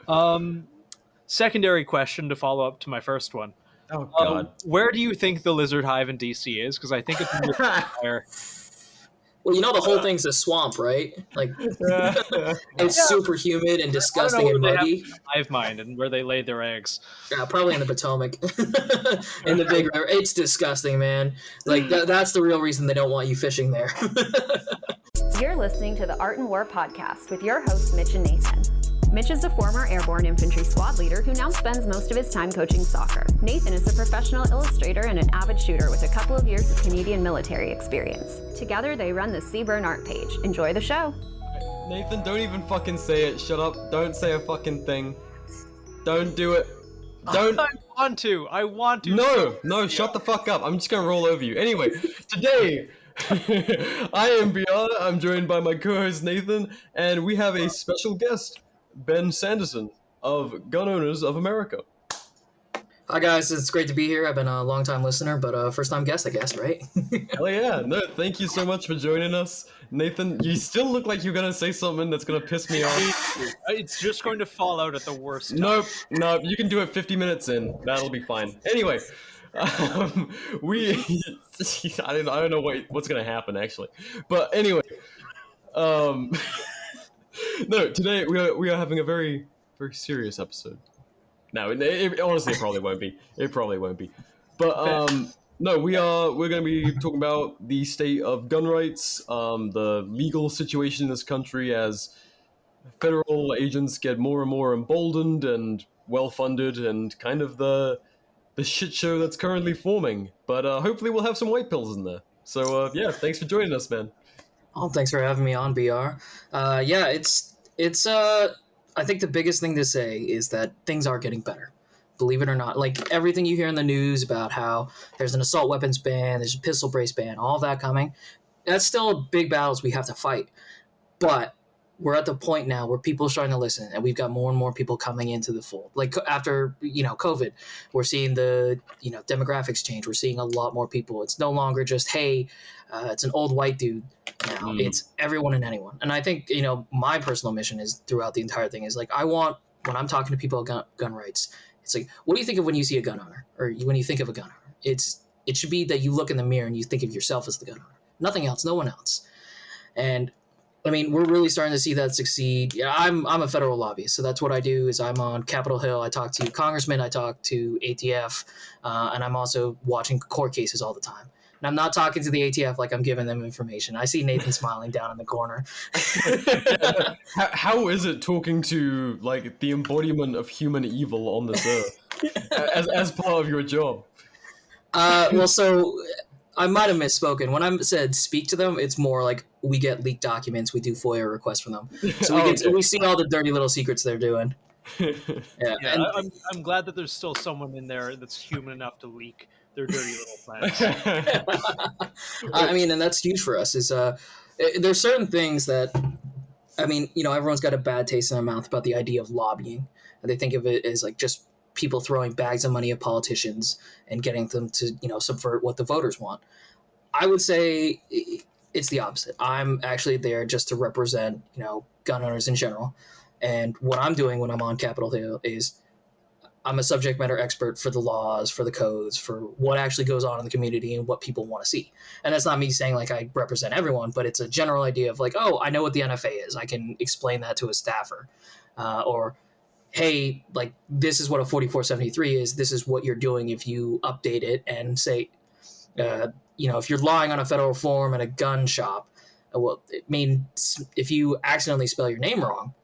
Um, Secondary question to follow up to my first one. Oh God. Where do you think the lizard hive in DC is? Because I think it's in the fire. Well, the whole thing's a swamp, right? Like, it's Yeah. super humid and I don't know disgusting and where they have muggy. the hive mind and where they lay their eggs. Yeah, probably in the Potomac, in the big river. It's disgusting, man. Like that's the real reason they don't want you fishing there. You're listening to the Art and War podcast with your hosts, Mitch and Nathan. Mitch is a former airborne infantry squad leader who now spends most of his time coaching soccer. Nathan is a professional illustrator and an avid shooter with a couple of years of Canadian military experience. Together, they run the Seaburn art page. Enjoy the show. Nathan, don't even fucking say it. Shut up. Don't say a fucking thing. Don't do it. Don't. I want to. No, shut the fuck up. I'm just gonna roll over you. Anyway, today, I am B.R. I'm joined by my co-host Nathan, and we have a special guest, Ben Sanderson of Gun Owners of America. Hi guys, it's great to be here. I've been a long-time listener, but first-time guest, I guess, right? Hell yeah. No, thank you so much for joining us. Nathan, you still look like you're gonna say something that's gonna piss me off. It's just going to fall out at the worst time. Nope, you can do it 50 minutes in. That'll be fine. Anyway, I don't know what's gonna happen actually, but anyway, no, today we are having a very, very serious episode. No, honestly, it probably won't be. It probably won't be. But no, we're going to be talking about the state of gun rights, the legal situation in this country as federal agents get more and more emboldened and well-funded, and kind of the shit show that's currently forming. But hopefully we'll have some white pills in there. So yeah, thanks for joining us, man. Oh, thanks for having me on, BR. Yeah, it's I think the biggest thing to say is that things are getting better. Believe it or not. Like, everything you hear in the news about how there's an assault weapons ban, there's a pistol brace ban, all that coming, that's still big battles we have to fight. But we're at the point now where people are starting to listen, and we've got more and more people coming into the fold. Like, after, COVID, we're seeing the, demographics change. We're seeing a lot more people. It's no longer just, hey, it's an old white dude. Now it's everyone and anyone. And I think, my personal mission is throughout the entire thing is like, I want, when I'm talking to people about gun rights, it's like, what do you think of when you see a gun owner, or when you think of a gun owner? It should be that you look in the mirror and you think of yourself as the gun owner, nothing else, no one else. And I mean, we're really starting to see that succeed. Yeah, I'm a federal lobbyist, so that's what I do. Is I'm on Capitol Hill. I talk to congressmen, I talk to ATF, and I'm also watching court cases all the time. And I'm not talking to the ATF like I'm giving them information. I see Nathan smiling down in the corner. How is it talking to like the embodiment of human evil on this earth as part of your job? Well, so I might have misspoken. When I said speak to them, it's more like we get leaked documents, we do FOIA requests from them, so we see all the dirty little secrets they're doing. Yeah, I'm glad that there's still someone in there that's human enough to leak their dirty little plans. I mean, and that's huge for us. Is there's certain things that, I mean, everyone's got a bad taste in their mouth about the idea of lobbying, and they think of it as like just people throwing bags of money at politicians and getting them to subvert what the voters want. I would say it's the opposite. I'm actually there just to represent gun owners in general, and what I'm doing when I'm on Capitol Hill is I'm a subject matter expert for the laws, for the codes, for what actually goes on in the community and what people want to see. And that's not me saying like I represent everyone, but it's a general idea of like, oh, I know what the NFA is. I can explain that to a staffer. Or, hey, like, this is what a 4473 is. This is what you're doing if you update it and say, if you're lying on a federal form at a gun shop, well, it means if you accidentally spell your name wrong,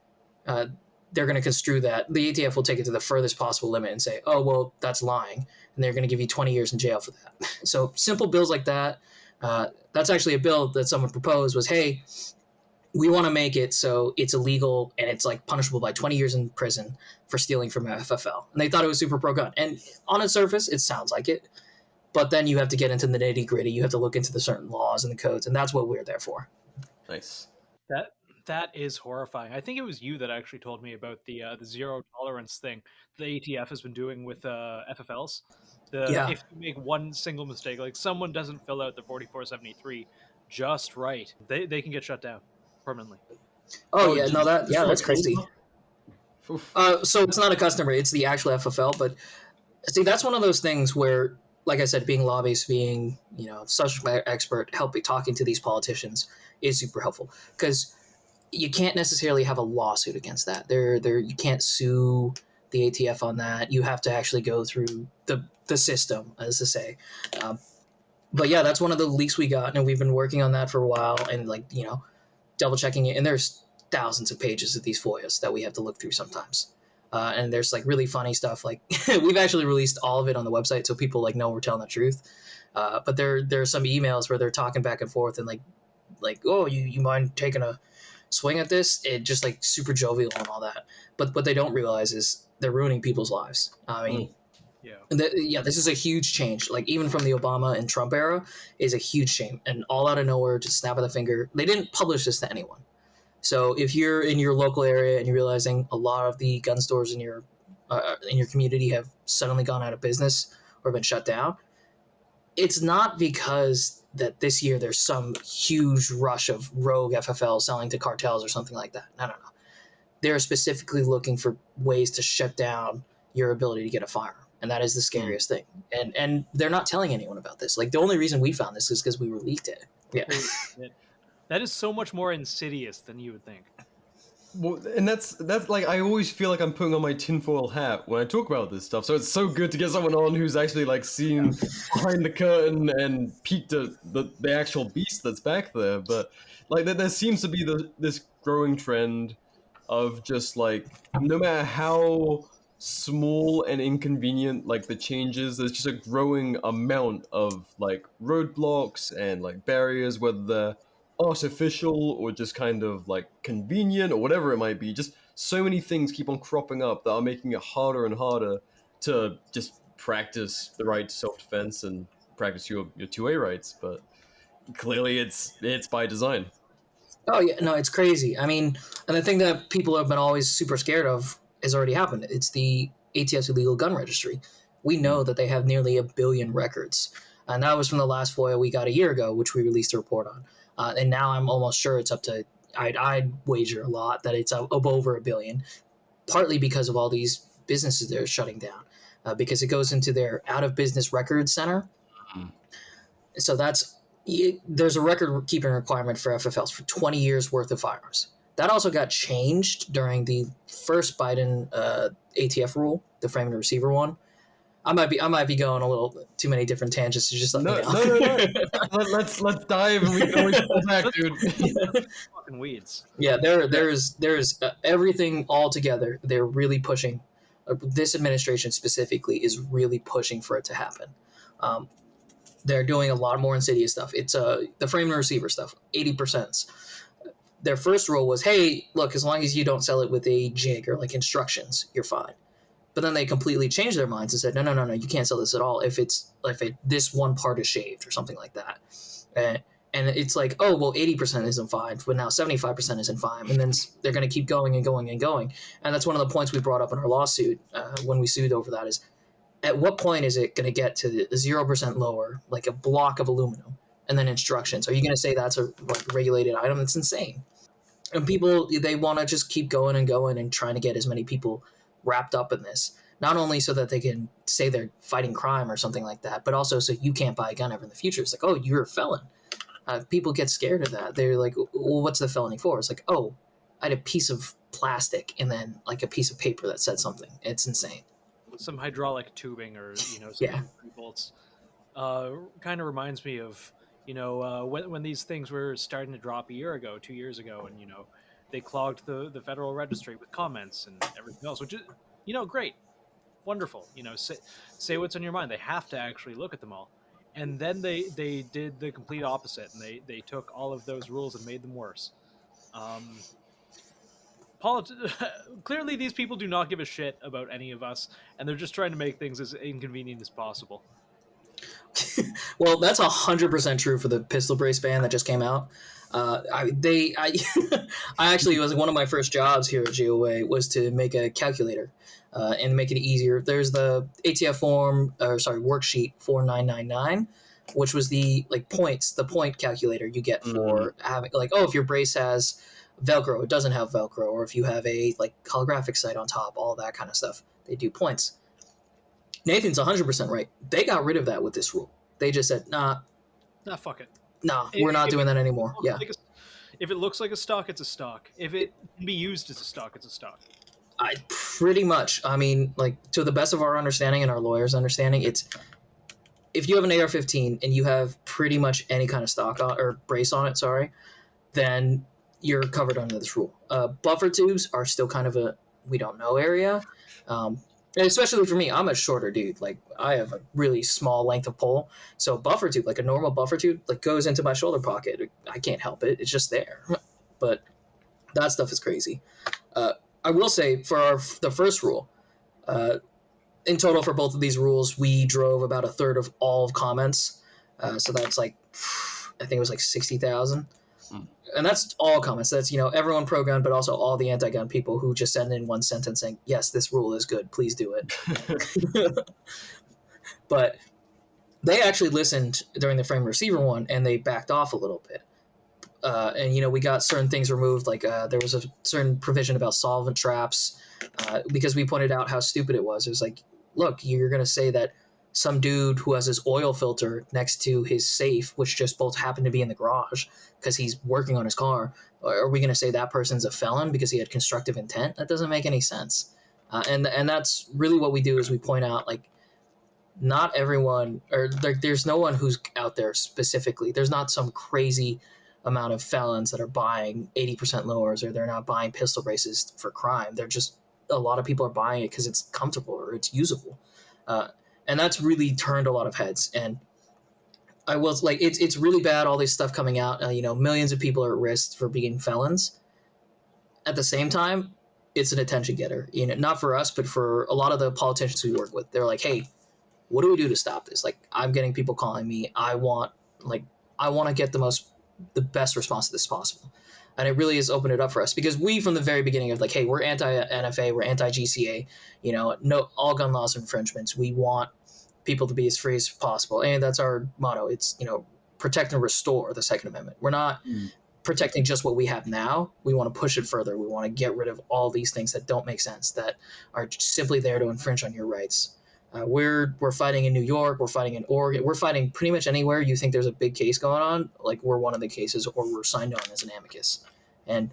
they're going to construe that. The ATF will take it to the furthest possible limit and say, oh, well, that's lying. And they're going to give you 20 years in jail for that. So simple bills like that. That's actually a bill that someone proposed was, hey, we want to make it so it's illegal and it's like punishable by 20 years in prison for stealing from FFL. And they thought it was super pro-gun. And on its surface, it sounds like it. But then you have to get into the nitty-gritty. You have to look into the certain laws and the codes. And that's what we're there for. Nice. That is horrifying. I think it was you that actually told me about the zero tolerance thing the ATF has been doing with FFLs. If you make one single mistake, like someone doesn't fill out the 4473 just right, they can get shut down permanently. Oh yeah, no, that's crazy. So it's not a customer; it's the actual FFL. But see, that's one of those things where, like I said, being lobbyist, being subject matter expert, helping talking to these politicians is super helpful because you can't necessarily have a lawsuit against that. You can't sue the ATF on that. You have to actually go through the system, as to say. But yeah, that's one of the leaks we got, and we've been working on that for a while, and double checking it. And there's thousands of pages of these FOIAs that we have to look through sometimes. And there's like really funny stuff. Like we've actually released all of it on the website, so people know we're telling the truth. But there's some emails where they're talking back and forth, and like oh, you mind taking a swing at this? It just like super jovial and all that. But what they don't realize is they're ruining people's lives. I mean. This is a huge change. Like even from the Obama and Trump era is a huge shame, and all out of nowhere, just snap of the finger. They didn't publish this to anyone. So if you're in your local area and you're realizing a lot of the gun stores in your community have suddenly gone out of business or been shut down, it's not because that this year there's some huge rush of rogue FFL selling to cartels or something like that. No. They're specifically looking for ways to shut down your ability to get a firearm. And that is the scariest thing. And they're not telling anyone about this. Like the only reason we found this is because we leaked it. Yeah. That is so much more insidious than you would think. Well, and that's like I always feel like I'm putting on my tinfoil hat when I talk about this stuff. So it's so good to get someone on who's actually like seen behind the curtain and peeked at the actual beast that's back there. But like there seems to be this growing trend of just like no matter how small and inconvenient like the changes, there's just a growing amount of like roadblocks and like barriers, whether they're artificial or just kind of like convenient or whatever it might be. Just so many things keep on cropping up that are making it harder and harder to just practice the right to self-defense and practice your 2A rights. But clearly it's by design. Oh yeah, no, it's crazy. I mean, and the thing that people have been always super scared of has already happened. It's the ATF's illegal gun registry. We know that they have nearly 1 billion records. And that was from the last FOIA we got a year ago, which we released a report on. And now I'm almost sure it's up to, I'd wager a lot that it's up over 1 billion, partly because of all these businesses they're shutting down, because it goes into their out-of-business record center. So there's a record-keeping requirement for FFLs for 20 years worth of firearms. That also got changed during the first Biden ATF rule, the frame and receiver one. I might be going a little too many different tangents to just let me know. No. Let's dive and we can always go back, dude. Fucking weeds. Yeah, there's everything all together. They're really pushing. This administration specifically is really pushing for it to happen. They're doing a lot more insidious stuff. It's the frame and receiver stuff, 80%. Their first rule was, hey, look, as long as you don't sell it with a jig or like instructions, you're fine. But then they completely changed their minds and said, no, you can't sell this at all if this one part is shaved or something like that. And it's like, oh, well, 80% isn't fine, but now 75% isn't fine. And then they're going to keep going and going and going. And that's one of the points we brought up in our lawsuit when we sued over that is, at what point is it going to get to 0% lower, like a block of aluminum, and then instructions? Are you going to say that's a regulated item? It's insane. And people, they want to just keep going and trying to get as many people wrapped up in this, not only so that they can say they're fighting crime or something like that, but also so you can't buy a gun ever in the future. It's like, oh, you're a felon. People get scared of that. They're like, well, what's the felony for? It's like, oh, I had a piece of plastic and then like a piece of paper that said something. It's insane. Some hydraulic tubing or some bolts. Kind of reminds me of when these things were starting to drop 2 years ago, and they clogged the federal registry with comments and everything else, which is great, wonderful. Say what's on your mind. They have to actually look at them all, and then they did the complete opposite, and they took all of those rules and made them worse. Clearly these people do not give a shit about any of us, and they're just trying to make things as inconvenient as possible. Well, that's 100% true for the pistol brace ban that just came out. I actually, was one of my first jobs here at GOA was to make a calculator and make it easier. There's the ATF worksheet 4999, which was the point calculator you get for having if your brace has Velcro, it doesn't have Velcro, or if you have a like holographic sight on top, all that kind of stuff, they do points. Nathan's 100% right. They got rid of that with this rule. They just said, nah, fuck it. Nah, we're not doing that anymore. Yeah. If it looks like a stock, it's a stock. If it can be used as a stock, it's a stock. Pretty much. I mean, like, to the best of our understanding and our lawyers' understanding, it's if you have an AR-15 and you have pretty much any kind of stock or brace on it, then you're covered under this rule. Buffer tubes are still kind of a we don't know area. And especially for me, I'm a shorter dude. Like, I have a really small length of pole. So buffer tube, like a normal buffer tube, like goes into my shoulder pocket. I can't help it. It's just there. But that stuff is crazy. I will say for the first rule, in total for both of these rules, we drove about a third of all comments. So that's like, I think it was like 60,000. And that's all comments. That's, everyone pro-gun, but also all the anti-gun people who just send in one sentence saying, yes, this rule is good. Please do it. But they actually listened during the frame receiver one, and they backed off a little bit. And, we got certain things removed. Like there was a certain provision about solvent traps because we pointed out how stupid it was. It was like, look, you're going to say that some dude who has his oil filter next to his safe, which just both happened to be in the garage because he's working on his car, are we going to say that person's a felon because he had constructive intent? That doesn't make any sense. And that's really what we do is we point out, like, not everyone, or like, there's no one who's out there specifically. There's not some crazy amount of felons that are buying 80% lowers, or they're not buying pistol braces for crime. They're just, a lot of people are buying it because it's comfortable or it's usable. And that's really turned a lot of heads. And I was like, it's really bad, all this stuff coming out. Millions of people are at risk for being felons. At the same time, it's an attention getter. Not for us, but for a lot of the politicians we work with. They're like, hey, what do we do to stop this? Like, I'm getting people calling me. I want to get the best response to this possible. And it really has opened it up for us because we, from the very beginning, of like, hey, we're anti-NFA, we're anti-GCA, no, all gun laws infringements. We want people to be as free as possible. And that's our motto. It's, protect and restore the Second Amendment. We're not protecting just what we have now. We want to push it further. We want to get rid of all these things that don't make sense, that are simply there to infringe on your rights. We're fighting in New York. We're fighting in Oregon. We're fighting pretty much anywhere you think there's a big case going on. Like, we're one of the cases, or we're signed on as an amicus. And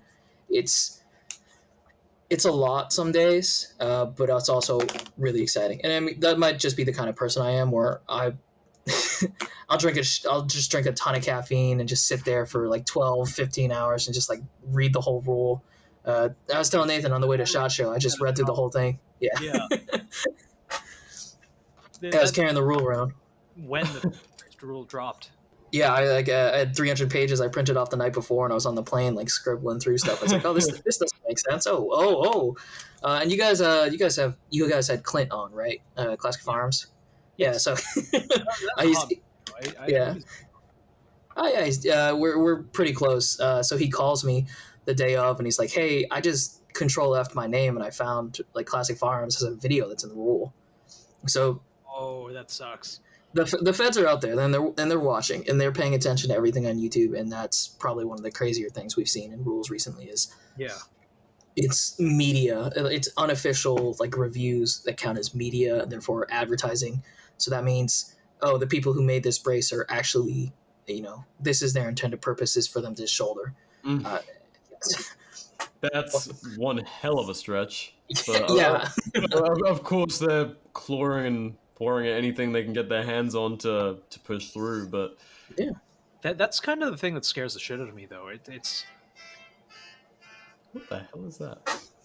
it's a lot some days, but it's also really exciting. And I mean, that might just be the kind of person I am, where I'll just drink a ton of caffeine and just sit there for like 12, 15 hours and just like read the whole rule. I was telling Nathan on the way to SHOT Show, I just read through the whole thing. Yeah. I was carrying the rule around. When the first rule dropped. Yeah, I had 300 pages I printed off the night before, and I was on the plane like scribbling through stuff. I was like, oh, this doesn't make sense. And you guys had Clint on, right? Classic Farms. Yeah, so we're pretty close. So he calls me the day of, and he's like, hey, I just Control F'd my name, and I found like Classic Farms has a video that's in the rule. So. Oh, that sucks. The feds are out there, and they're watching, and they're paying attention to everything on YouTube, and that's probably one of the crazier things we've seen in rules recently is it's media, it's unofficial like reviews that count as media, and therefore advertising. So that means, the people who made this brace are actually, this is their intended purpose is for them to shoulder. That's one hell of a stretch. But, yeah. Of course, they're clawing and pouring at anything they can get their hands on to push through. But yeah, that's kind of the thing that scares the shit out of me, though. It's what the hell is that?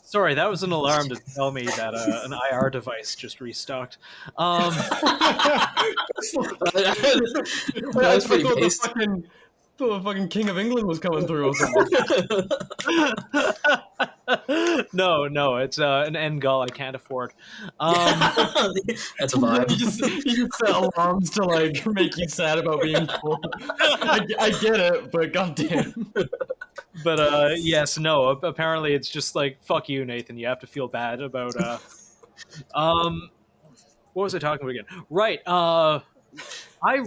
Sorry, that was an alarm to tell me that an IR device just restocked. That's pretty based. The fucking King of England was coming through or something. No, it's an end goal I can't afford. That's a vibe. You just set alarms to like make you sad about being poor. I get it, but goddamn. But yes, no. Apparently, it's just like fuck you, Nathan. You have to feel bad about. What was I talking about again? Right. I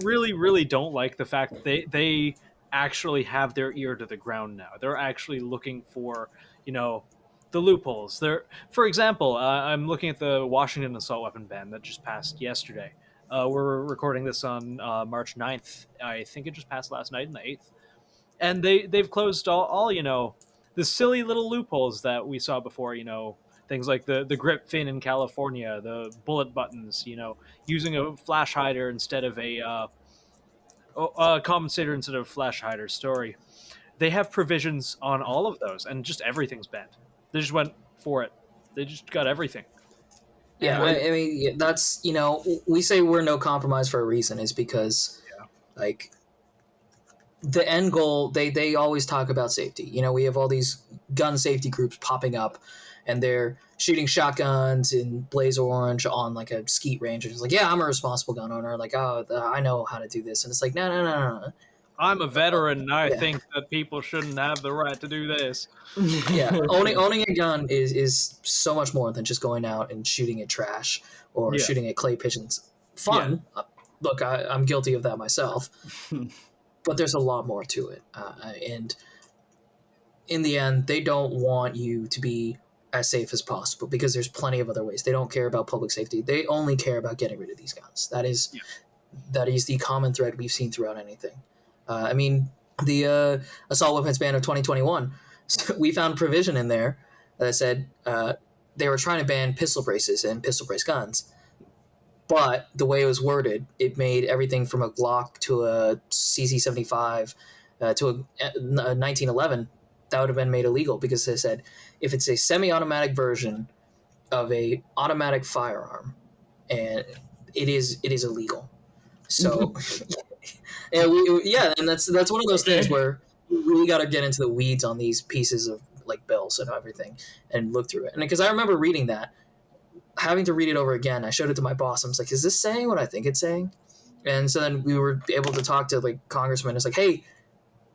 really, really don't like the fact that they actually have their ear to the ground now. They're actually looking for, the loopholes. For example, I'm looking at the Washington assault weapon ban that just passed yesterday. We're recording this on March 9th. I think it just passed last night, on the 8th. And they've closed all the silly little loopholes that we saw before, things like the grip fin in California, the bullet buttons, using a flash hider instead of a compensator instead of flash hider story. They have provisions on all of those, and just everything's banned. They just went for it. They just got everything. Yeah, I mean, that's, we say we're no compromise for a reason, is because, like, the end goal, they always talk about safety. We have all these gun safety groups popping up, and they're shooting shotguns in blaze orange on, like, a skeet range. And it's like, yeah, I'm a responsible gun owner. Like, oh, I know how to do this. And it's like, no. I'm a veteran, and I think that people shouldn't have the right to do this. Yeah, owning a gun is so much more than just going out and shooting at trash or shooting at clay pigeons. Fun. Yeah. Look, I'm guilty of that myself. But there's a lot more to it. And in the end, they don't want you to be as safe as possible because there's plenty of other ways. They don't care about public safety. They only care about getting rid of these guns. That is the common thread we've seen throughout anything. I mean, the assault weapons ban of 2021, we found provision in there that said they were trying to ban pistol braces and pistol brace guns. But the way it was worded, it made everything from a Glock to a CC-75 to a 1911, that would have been made illegal because they said if it's a semi-automatic version of a automatic firearm, and it is illegal. So, and that's one of those things where you really got to get into the weeds on these pieces of like bills and everything and look through it. And because I remember reading that, having to read it over again, I showed it to my boss. I was like, is this saying what I think it's saying? And so then we were able to talk to like congressman. It's like, hey,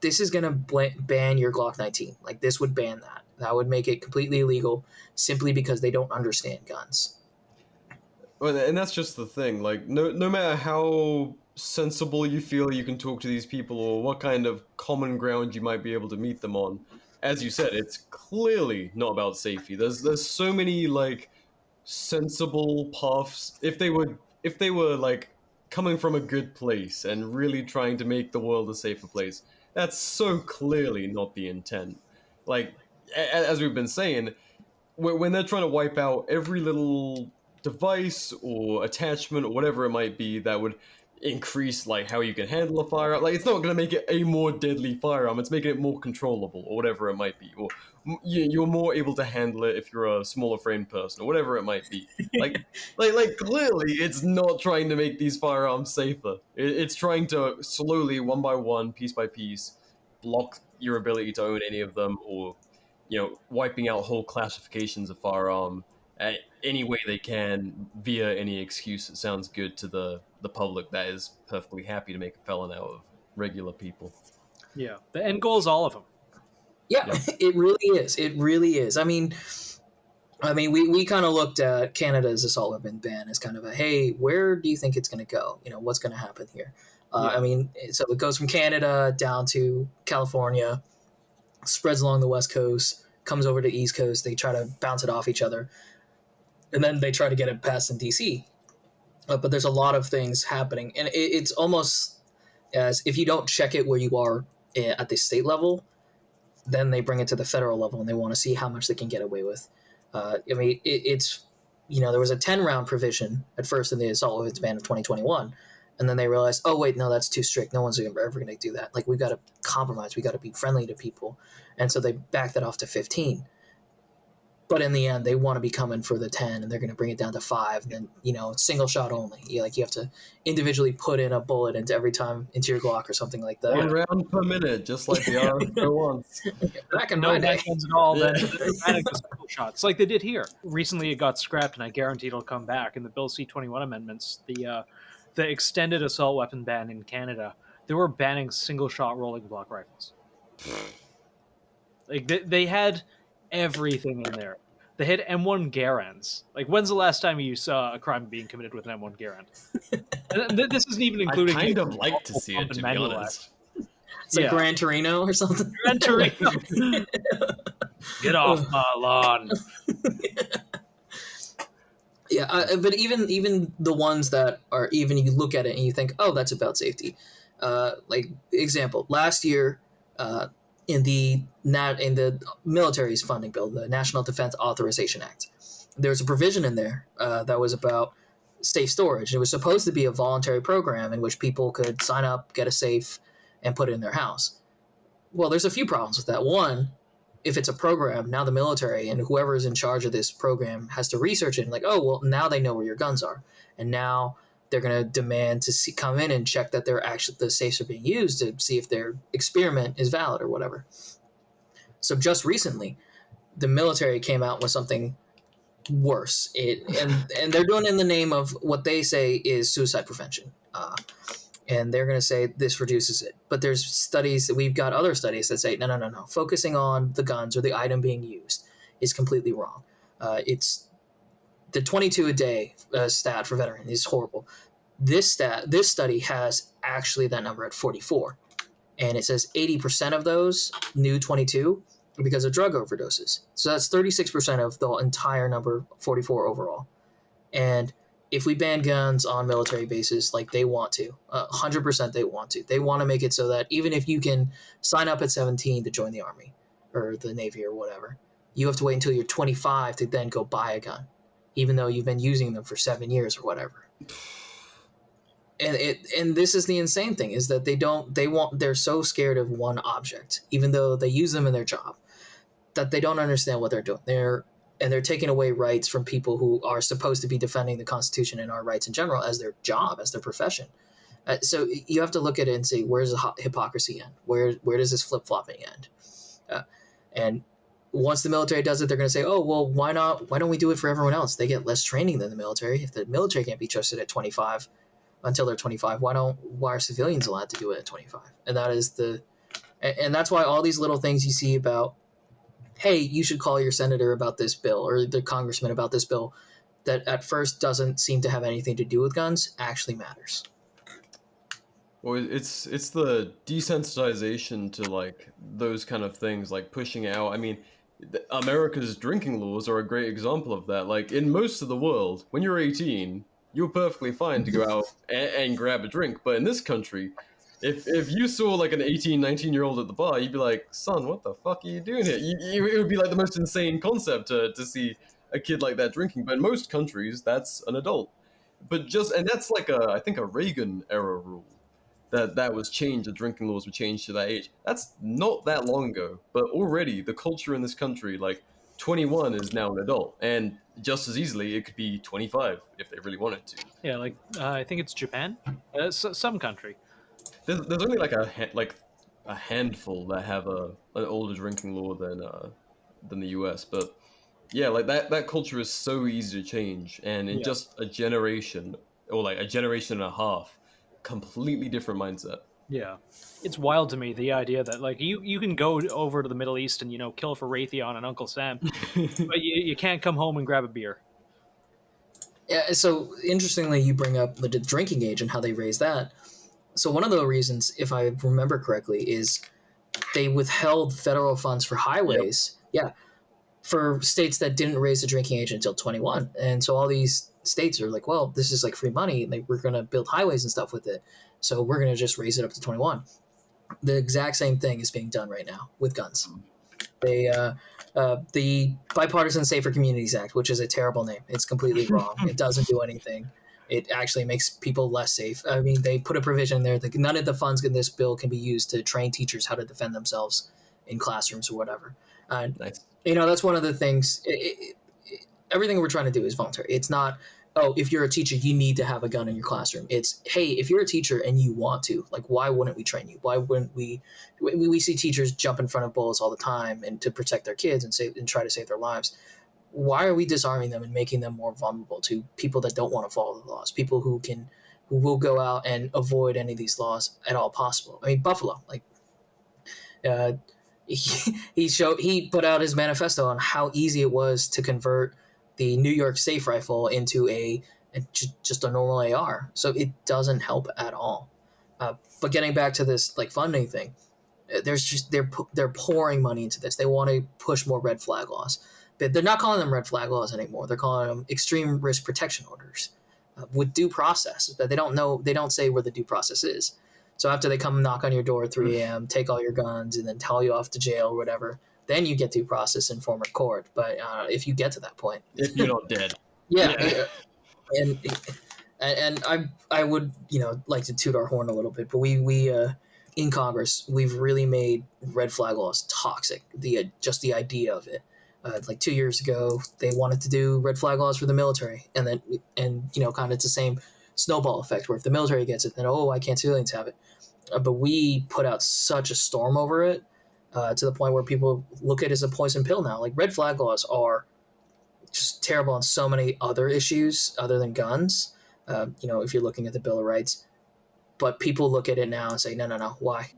this is going to ban your Glock 19. Like this would ban that. That would make it completely illegal simply because they don't understand guns. Well, and that's just the thing. Like, no matter how sensible you feel you can talk to these people or what kind of common ground you might be able to meet them on, as you said, it's clearly not about safety. There's so many like sensible paths. If they were like coming from a good place and really trying to make the world a safer place, that's so clearly not the intent. Like, as we've been saying, when they're trying to wipe out every little device or attachment or whatever it might be that would increase like how you can handle a firearm, like it's not going to make it a more deadly firearm, it's making it more controllable or whatever it might be, or you're more able to handle it if you're a smaller framed person or whatever it might be. like clearly it's not trying to make these firearms safer. It's trying to slowly, one by one, piece by piece, block your ability to own any of them, or wiping out whole classifications of firearm any way they can via any excuse that sounds good to the public that is perfectly happy to make a felon out of regular people. Yeah, the end goal is all of them. Yeah. It really is. It really is. I mean, we kind of looked at Canada's assault weapon ban as kind of a, hey, where do you think it's going to go? What's going to happen here? I mean, so it goes from Canada down to California, spreads along the West Coast, comes over to the East Coast. They try to bounce it off each other. And then they try to get it passed in D.C. But there's a lot of things happening. And it's almost as if you don't check it where you are at the state level, then they bring it to the federal level and they want to see how much they can get away with. I mean, it's, there was a 10-round provision at first in the assault weapons ban of 2021. And then they realized, oh, wait, no, that's too strict. No one's ever going to do that. Like, we've got to compromise. We've got to be friendly to people. And so they backed that off to 15. But in the end, they want to be coming for the 10, and they're going to bring it down to 5. And then, single shot only. You have to individually put in a bullet into your Glock or something like that. 1 round per minute, just like the RFO ones. Back in my day. Guns at all. Then they're banning the single shots, like they did here. Recently, it got scrapped, and I guarantee it'll come back. In the Bill C-21 amendments, the extended assault weapon ban in Canada, they were banning single shot rolling block rifles. Like they had everything in there. They had M1 Garands. Like, when's the last time you saw a crime being committed with an M1 Garand? This isn't even including. I kind of like to see it, to be honest. It's like Gran Torino or something. Gran Torino. Get off my lawn. Yeah, but even the ones that are, even you look at it and you think, oh, that's about safety. Like example, last year, in the military's funding bill, the National Defense Authorization Act, there's a provision in there that was about safe storage. It was supposed to be a voluntary program in which people could sign up, get a safe, and put it in their house. Well, there's a few problems with that. One, if it's a program, now the military and whoever is in charge of this program has to research it. And like, oh, well, now they know where your guns are. And now they're going to demand to come in and check that they're actually, the safes are being used to see if their experiment is valid or whatever. So just recently, the military came out with something worse. And they're doing it in the name of what they say is suicide prevention. And they're going to say this reduces it. But there's studies, we've got other studies that say, no. Focusing on the guns or the item being used is completely wrong. It's the 22 a day stat for veteran is horrible. This study has actually that number at 44. And it says 80% of those new 22 are because of drug overdoses. So that's 36% of the entire number, 44 overall. And if we ban guns on military bases like they want to, 100% they want to. They want to make it so that even if you can sign up at 17 to join the Army or the Navy or whatever, you have to wait until you're 25 to then go buy a gun, even though you've been using them for 7 years or whatever. And this is the insane thing, is that they're so scared of one object, even though they use them in their job, that they don't understand what they're doing. They're taking away rights from people who are supposed to be defending the Constitution and our rights in general as their job, as their profession. So you have to look at it and say, where's the hypocrisy end? Where does this flip-flopping end? And once the military does it, they're going to say, oh, well, why not? Why don't we do it for everyone else? They get less training than the military. If the military can't be trusted at 25 until they're 25, why are civilians allowed to do it at 25? And that's why all these little things you see about, hey, you should call your senator about this bill or the congressman about this bill that at first doesn't seem to have anything to do with guns actually matters. Well, it's the desensitization to like those kind of things, like pushing out. I mean, America's drinking laws are a great example of that. Like in most of the world, when you're 18, you're perfectly fine to go out and grab a drink. But in this country, if you saw like an 18, 19-year-old at the bar, you'd be like, son, what the fuck are you doing here? It would be like the most insane concept to see a kid like that drinking. But in most countries, that's an adult. And that's like I think a Reagan era rule that was changed. The drinking laws were changed to that age. That's not that long ago. But already the culture in this country, like 21 is now an adult. And just as easily, it could be 25 if they really wanted to. Yeah, like I think it's Japan, some country. There's only like a handful that have an older drinking law than the US, but yeah, like that culture is so easy to change, and in just a generation or like a generation and a half, completely different mindset. Yeah, it's wild to me, the idea that like you can go over to the Middle East and kill for Raytheon and Uncle Sam, but you can't come home and grab a beer. Yeah. So interestingly, you bring up the drinking age and how they raise that. So one of the reasons, if I remember correctly, is they withheld federal funds for highways. Yep. Yeah, for states that didn't raise the drinking age until 21. And so all these states are like, well, this is like free money. Like, we're going to build highways and stuff with it. So we're going to just raise it up to 21. The exact same thing is being done right now with guns. The Bipartisan Safer Communities Act, which is a terrible name. It's completely wrong. It doesn't do anything. It actually makes people less safe. I mean, they put a provision there that none of the funds in this bill can be used to train teachers how to defend themselves in classrooms or whatever. Nice. That's one of the things. Everything we're trying to do is voluntary. It's not, oh, if you're a teacher, you need to have a gun in your classroom. It's, hey, if you're a teacher and you want to, like, why wouldn't we train you? Why wouldn't we see teachers jump in front of bullets all the time and to protect their kids and try to save their lives. Why are we disarming them and making them more vulnerable to people that don't want to follow the laws, people who will go out and avoid any of these laws at all possible? I mean, Buffalo, like, he put out his manifesto on how easy it was to convert the New York safe rifle into just a normal AR. So it doesn't help at all. But getting back to this like funding thing, They're pouring money into this. They want to push more red flag laws, but they're not calling them red flag laws anymore. They're calling them extreme risk protection orders with due process. But they don't say where the due process is. So after they come knock on your door at 3 a.m., take all your guns, and then tell you off to jail or whatever, then you get due process in former court. But if you get to that point, if you're not dead, yeah. And I would like to toot our horn a little bit, but we in Congress we've really made red flag laws toxic. Just the idea of it. Like 2 years ago, they wanted to do red flag laws for the military, and kind of it's the same snowball effect where if the military gets it, then why can't civilians have it? But we put out such a storm over it to the point where people look at it as a poison pill now. Like red flag laws are just terrible on so many other issues other than guns. If you're looking at the Bill of Rights, but people look at it now and say, no, why?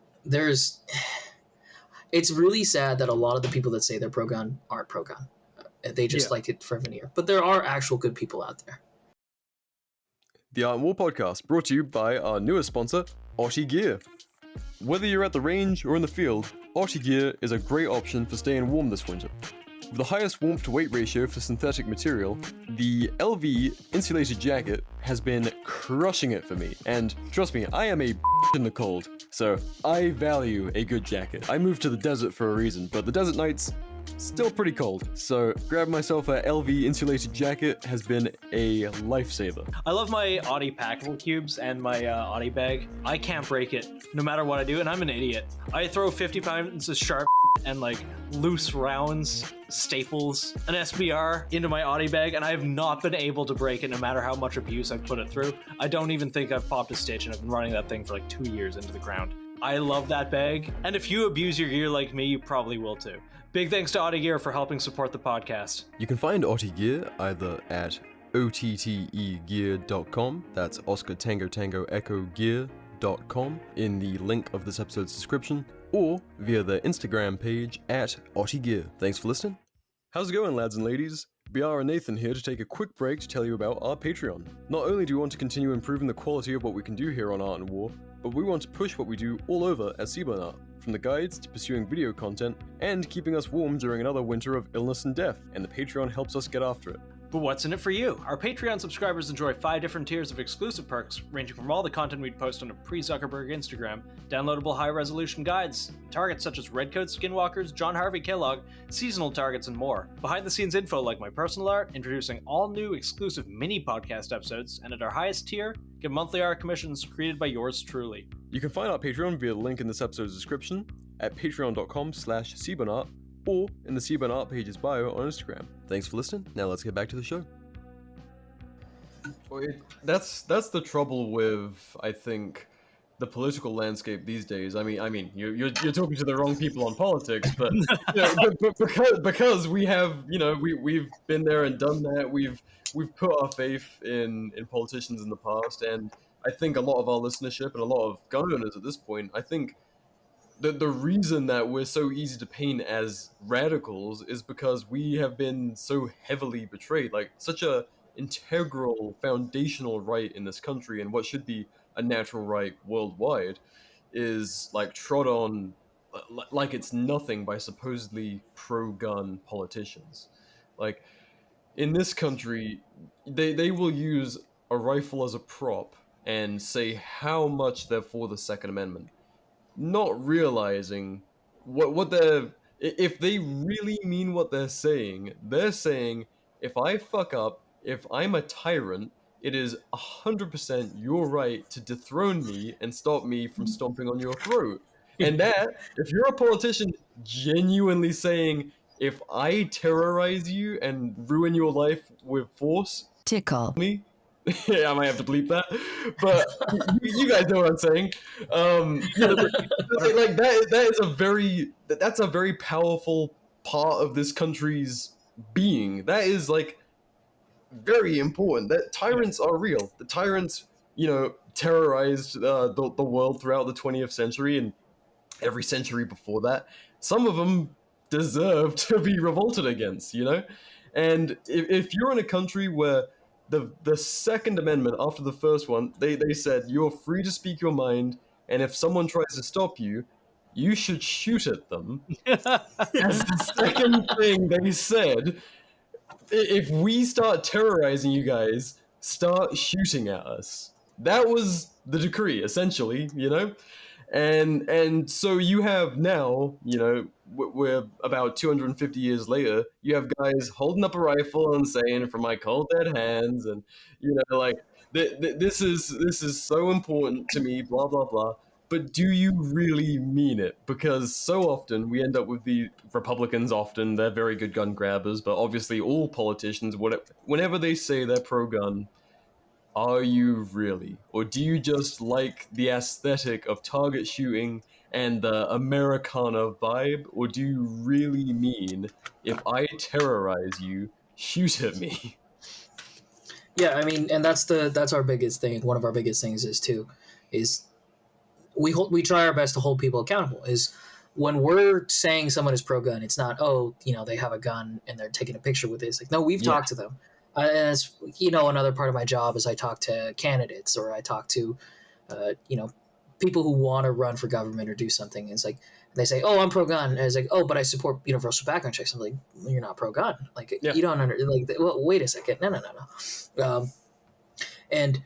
It's really sad that a lot of the people that say they're pro-gun aren't pro-gun. They just like it for veneer. But there are actual good people out there. The Art and War podcast, brought to you by our newest sponsor, Otti Gear. Whether you're at the range or in the field, Otti Gear is a great option for staying warm this winter. With the highest warmth to weight ratio for synthetic material, the LV insulated jacket has been crushing it for me. And trust me, I am a in the cold, so I value a good jacket. I moved to the desert for a reason, but the desert nights, still pretty cold. So grabbing myself a LV insulated jacket has been a lifesaver. I love my Audi packable cubes and my Audi bag. I can't break it, no matter what I do, and I'm an idiot. I throw 50 pounds of sharp and like loose rounds, staples, an SBR into my Audi bag, and I have not been able to break it no matter how much abuse I've put it through. I don't even think I've popped a stitch, and I've been running that thing for like 2 years into the ground. I love that bag, and if you abuse your gear like me, you probably will too. Big thanks to Audi Gear for helping support the podcast. You can find Otti Gear either at ottegear.com, that's Oscar Tango Tango Echo Gear.com, in the link of this episode's description, or via the Instagram page at Otti Gear. Thanks for listening. How's it going, lads and ladies? B.R and Nathan here to take a quick break to tell you about our Patreon. Not only do we want to continue improving the quality of what we can do here on Art and War, but we want to push what we do all over at Seaburn Art, from the guides to pursuing video content and keeping us warm during another winter of illness and death, and the Patreon helps us get after it. But what's in it for you? Our Patreon subscribers enjoy 5 different tiers of exclusive perks, ranging from all the content we'd post on a pre-Zuckerberg Instagram, downloadable high-resolution guides, targets such as Redcoat Skinwalkers, John Harvey Kellogg, seasonal targets, and more. Behind-the-scenes info like my personal art, introducing all new exclusive mini-podcast episodes, and at our highest tier, get monthly art commissions created by yours truly. You can find our Patreon via the link in this episode's description at patreon.com/SeaburnArt, or in the Seaburn Art page's bio on Instagram. Thanks for listening. Now let's get back to the show. That's the trouble with, I think, the political landscape these days. I mean, you're talking to the wrong people on politics, but because we have, we've been there and done that. We've put our faith in politicians in the past, and I think a lot of our listenership and a lot of gun owners at this point, I think. The reason that we're so easy to paint as radicals is because we have been so heavily betrayed. Like, such a integral, foundational right in this country, and what should be a natural right worldwide, is like trod on like it's nothing by supposedly pro-gun politicians. Like, in this country, they will use a rifle as a prop and say how much they're for the Second Amendment, not realizing what they're, if they really mean what they're saying if I fuck up, if I'm a tyrant, it is 100% your right to dethrone me and stop me from stomping on your throat. And that, if you're a politician genuinely saying, if I terrorize you and ruin your life with force, tickle me. Yeah, I might have to bleep that, but you guys know what I'm saying. Like that's a very powerful part of this country's being. That is like very important. That tyrants are real. The tyrants, terrorized the world throughout the 20th century and every century before that. Some of them deserve to be revolted against, And if you're in a country where the Second Amendment, after the first one, they said you're free to speak your mind, and if someone tries to stop you, you should shoot at them. As the second thing they said, if we start terrorizing you guys, start shooting at us. That was the decree, essentially, you know? And so you have now, you know, we're about 250 years later, you have guys holding up a rifle and saying, "From my cold dead hands," and, you know, like, this is so important to me, blah, blah, blah. But do you really mean it? Because so often we end up with the Republicans, often, they're very good gun grabbers, but obviously all politicians, whenever they say they're pro-gun, are you really? Or do you just like the aesthetic of target shooting and the Americana vibe? Or do you really mean, if I terrorize you, shoot at me? Yeah, I mean, and that's our biggest thing. One of our biggest things is we try our best to hold people accountable. Is when we're saying someone is pro-gun, it's not, oh, you know, they have a gun and they're taking a picture with it. It's like, no, we've talked to them. And it's, you know, another part of my job is I talk to candidates, or I talk to, you know, people who want to run for government or do something. It's like, they say, oh, I'm pro-gun. And it's like, oh, but I support universal background checks. I'm like, well, you're not pro-gun. Like, you don't well, wait a second. No. And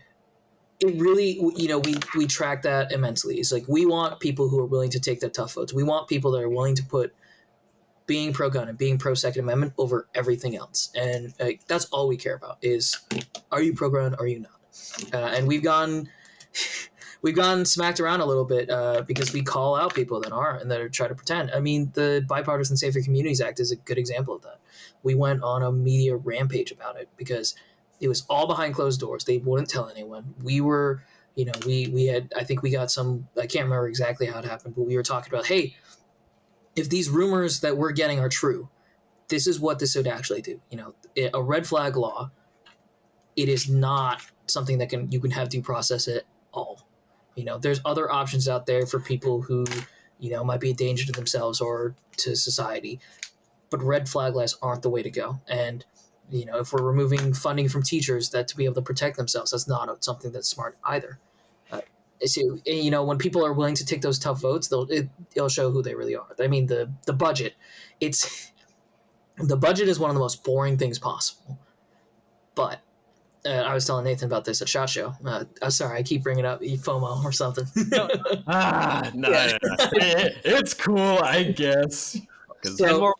it really, you know, we track that immensely. It's like, we want people who are willing to take the tough votes. We want people that are willing to put being pro-gun and being pro-Second Amendment over everything else. And that's all we care about is, are you pro-gun, are you not? And we've gone smacked around a little bit because we call out people that aren't and that are trying to pretend. I mean, the Bipartisan Safer Communities Act is a good example of that. We went on a media rampage about it because it was all behind closed doors. They wouldn't tell anyone. We were, you know, we had, I think we got some, I can't remember exactly how it happened, but we were talking about, hey, if these rumors that we're getting are true, this is what this would actually do. You know, a red flag law, it is not something that you can have due process at all. You know, there's other options out there for people who, you know, might be a danger to themselves or to society, but red flag laws aren't the way to go. And, you know, if we're removing funding from teachers that to be able to protect themselves, that's not something that's smart either. So, you know, when people are willing to take those tough votes, it'll show who they really are. I mean, the budget, the budget is one of the most boring things possible. But I was telling Nathan about this at SHOT Show. I'm sorry, I keep bringing up FOMO or something. No. It's cool, I guess. So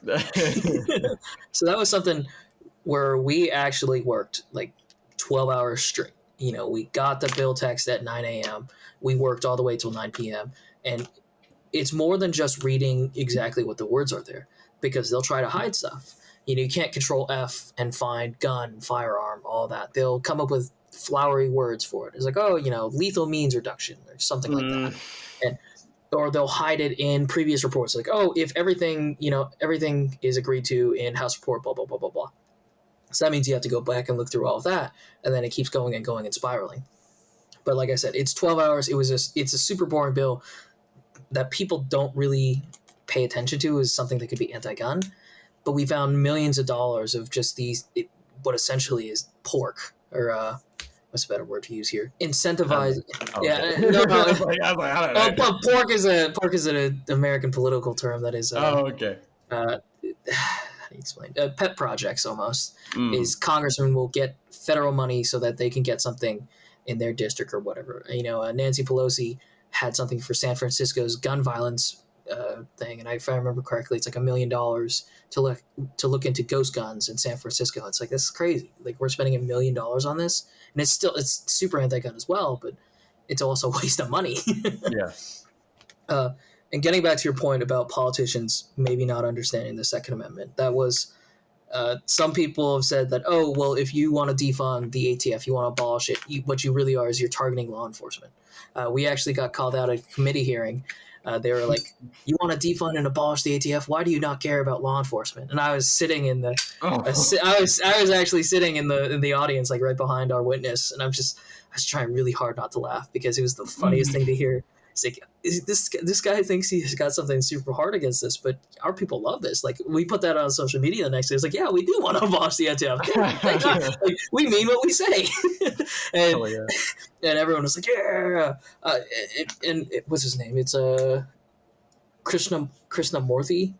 that was something where we actually worked like 12 hours straight. You know, we got the bill text at 9 a.m. We worked all the way till 9 p.m. And it's more than just reading exactly what the words are there, because they'll try to hide stuff. You know, you can't control F and find gun, firearm, all that. They'll come up with flowery words for it. It's like, oh, you know, lethal means reduction or something like that. Or they'll hide it in previous reports. Like, oh, if everything is agreed to in House report, blah, blah, blah, blah, blah. So that means you have to go back and look through all of that, and then it keeps going and going and spiraling. But like I said, it's 12 hours. It's a super boring bill that people don't really pay attention to as something that could be anti-gun. But we found millions of dollars of just what essentially is pork, or what's a better word to use here? Incentivize. Pork is an American political term that is. Okay. Explain pet projects almost is congressmen will get federal money so that they can get something in their district or whatever. You know, Nancy Pelosi had something for San Francisco's gun violence thing, and if I remember correctly, it's like $1 million to look into ghost guns in San Francisco. It's like, this is crazy. Like, we're spending $1 million on this, and it's super anti-gun as well, but it's also a waste of money. Yeah. And getting back to your point about politicians maybe not understanding the Second Amendment, that was some people have said that, oh, well, if you want to defund the ATF, you want to abolish it, what you really are is you're targeting law enforcement. We actually got called out at a committee hearing. They were like, you want to defund and abolish the ATF? Why do you not care about law enforcement? And I was sitting in the I was actually sitting in the audience, like right behind our witness, and I was trying really hard not to laugh because it was the funniest thing to hear. He's like, this guy thinks he's got something super hard against this, but our people love this. Like, we put that on social media the next day. It's like, yeah, we do want to abolish the ATF. Like, we mean what we say. and Oh, yeah. and everyone was like, yeah. What's his name? It's Krishnamurthy.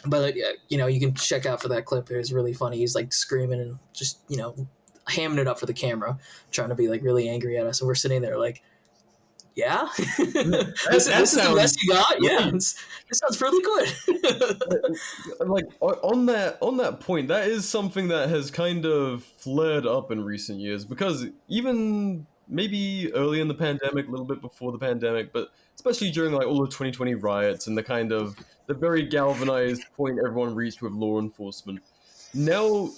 But you know, you can check out for that clip. It was really funny. He's like screaming and just, you know, hamming it up for the camera, trying to be like really angry at us. And we're sitting there like, yeah, this is the best you got. Yeah, this sounds really good. Like on that point, that is something that has kind of flared up in recent years, because even maybe early in the pandemic, a little bit before the pandemic, but especially during like all the 2020 riots and the very galvanized point everyone reached with law enforcement. Now,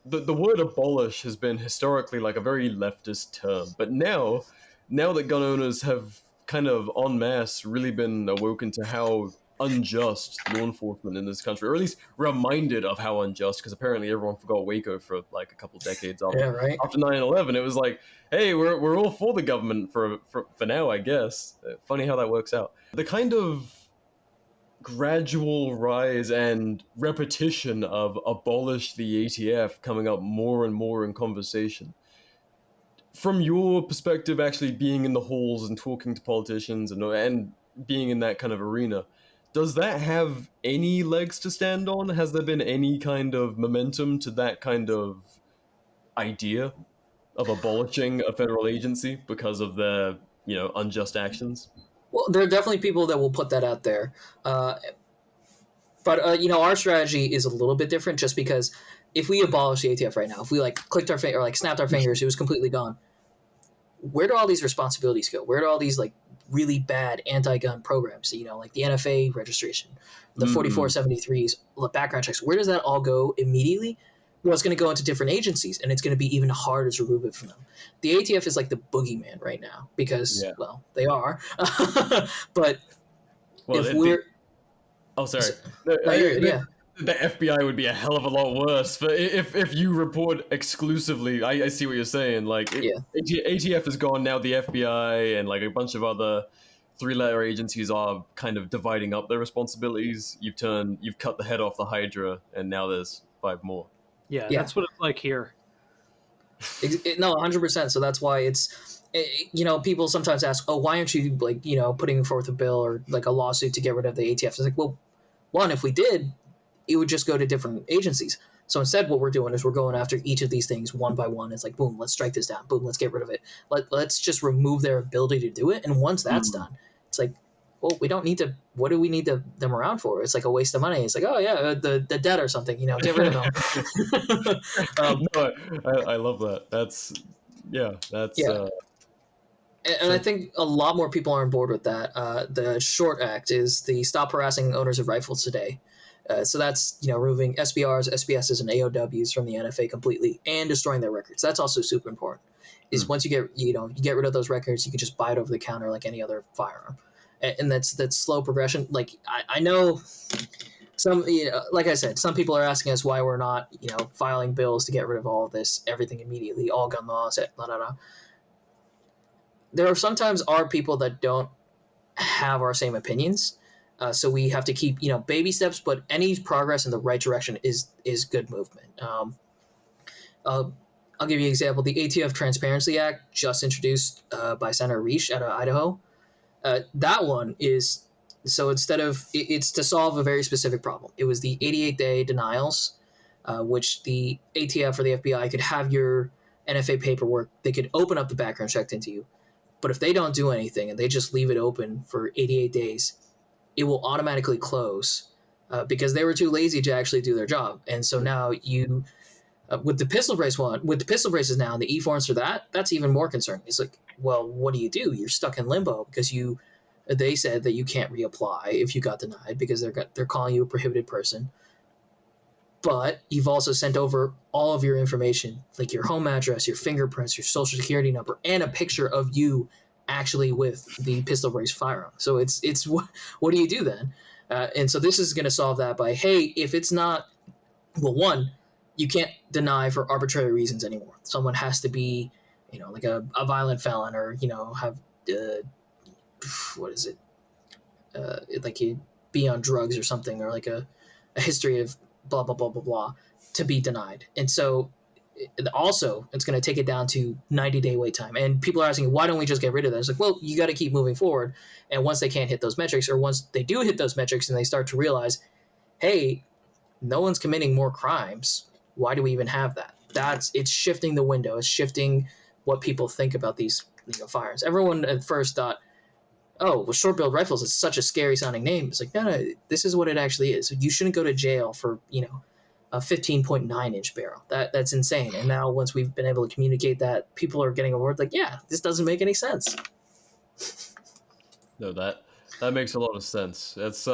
the word abolish has been historically like a very leftist term, but now that gun owners have kind of en masse really been awoken to how unjust law enforcement in this country, or at least reminded of how unjust, because apparently everyone forgot Waco for like a couple decades after 9/11. It was like, hey, we're all for the government for now, I guess. Funny how that works out. The kind of gradual rise and repetition of abolish the ATF coming up more and more in conversation. From your perspective, actually being in the halls and talking to politicians and being in that kind of arena, does that have any legs to stand on? Has there been any kind of momentum to that kind of idea of abolishing a federal agency because of their, you know, unjust actions? Well, there are definitely people that will put that out there. But you know, our strategy is a little bit different, just because if we abolish the ATF right now, if we like clicked our finger or like snapped our fingers, it was completely gone. Where do all these responsibilities go? Where do all these like really bad anti-gun programs, you know, like the NFA registration, the 4473s, the background checks, where does that all go immediately? Well, it's going to go into different agencies, and it's going to be even harder to remove it from them. The ATF is like the boogeyman right now because, well, they are. But if we're... Oh, sorry. Yeah. The FBI would be a hell of a lot worse. But if you report exclusively, I see what you're saying. Like, ATF is gone, now the FBI and like a bunch of other three-letter agencies are kind of dividing up their responsibilities. You've cut the head off the Hydra, and now there's 5 more. Yeah, that's what it's like here. No, 100%. So that's why it's, you know, people sometimes ask, oh, why aren't you like, you know, putting forth a bill or like a lawsuit to get rid of the ATF? It's like, well, one, if we did, it would just go to different agencies. So instead, what we're doing is we're going after each of these things one by one. It's like, boom, let's strike this down. Boom, let's get rid of it. Let's just remove their ability to do it. And once that's done, it's like, well, we don't need to. What do we need them around for? It's like a waste of money. It's like, oh yeah, the debt or something. You know, get rid of them. No, I love that. That's. And I think a lot more people are on board with that. The short act is the Stop Harassing Owners of Rifles Today. So that's, you know, removing SBRs, SBSs, and AOWs from the NFA completely and destroying their records. That's also super important. Is once you get rid of those records, you can just buy it over the counter like any other firearm. And that's slow progression. Like I know some, you know, like I said, some people are asking us why we're not, you know, filing bills to get rid of all of this, everything immediately, all gun laws, blah, blah, blah. There are sometimes people that don't have our same opinions. So we have to keep, you know, baby steps, but any progress in the right direction is good movement. I'll give you an example. The ATF Transparency Act, just introduced by Senator Reich out of Idaho. That one is, so instead of, it's to solve a very specific problem. It was the 88-day denials, which the ATF or the FBI could have your NFA paperwork. They could open up the background check into you. But if they don't do anything and they just leave it open for 88 days, it will automatically close because they were too lazy to actually do their job. And so now you, with the pistol braces now, and the e-forms for that's even more concerning. It's like, well, what do? You're stuck in limbo because they said that you can't reapply if you got denied because they're calling you a prohibited person. But you've also sent over all of your information, like your home address, your fingerprints, your social security number, and a picture of you actually with the pistol brace firearm. So it's what do you do then? And so this is going to solve that by, hey, if it's not, well, one, you can't deny for arbitrary reasons anymore. Someone has to be, you know, like a violent felon or, you know, have what is it? Like a be on drugs or something, or like a history of blah blah blah blah blah, to be denied. And so also it's going to take it down to 90-day wait time. And people are asking, why don't we just get rid of that? It's like, well, you got to keep moving forward. And once they can't hit those metrics, or once they do hit those metrics and they start to realize, hey, no one's committing more crimes, why do we even have that? It's shifting the window. It's shifting what people think about these firearms. Everyone at first thought, oh, well, short-barreled rifles is such a scary sounding name. It's like, no, this is what it actually is. You shouldn't go to jail for, a 15.9-inch barrel. That's insane. And now once we've been able to communicate that, people are getting a word like, yeah, this doesn't make any sense. No, that makes a lot of sense. That's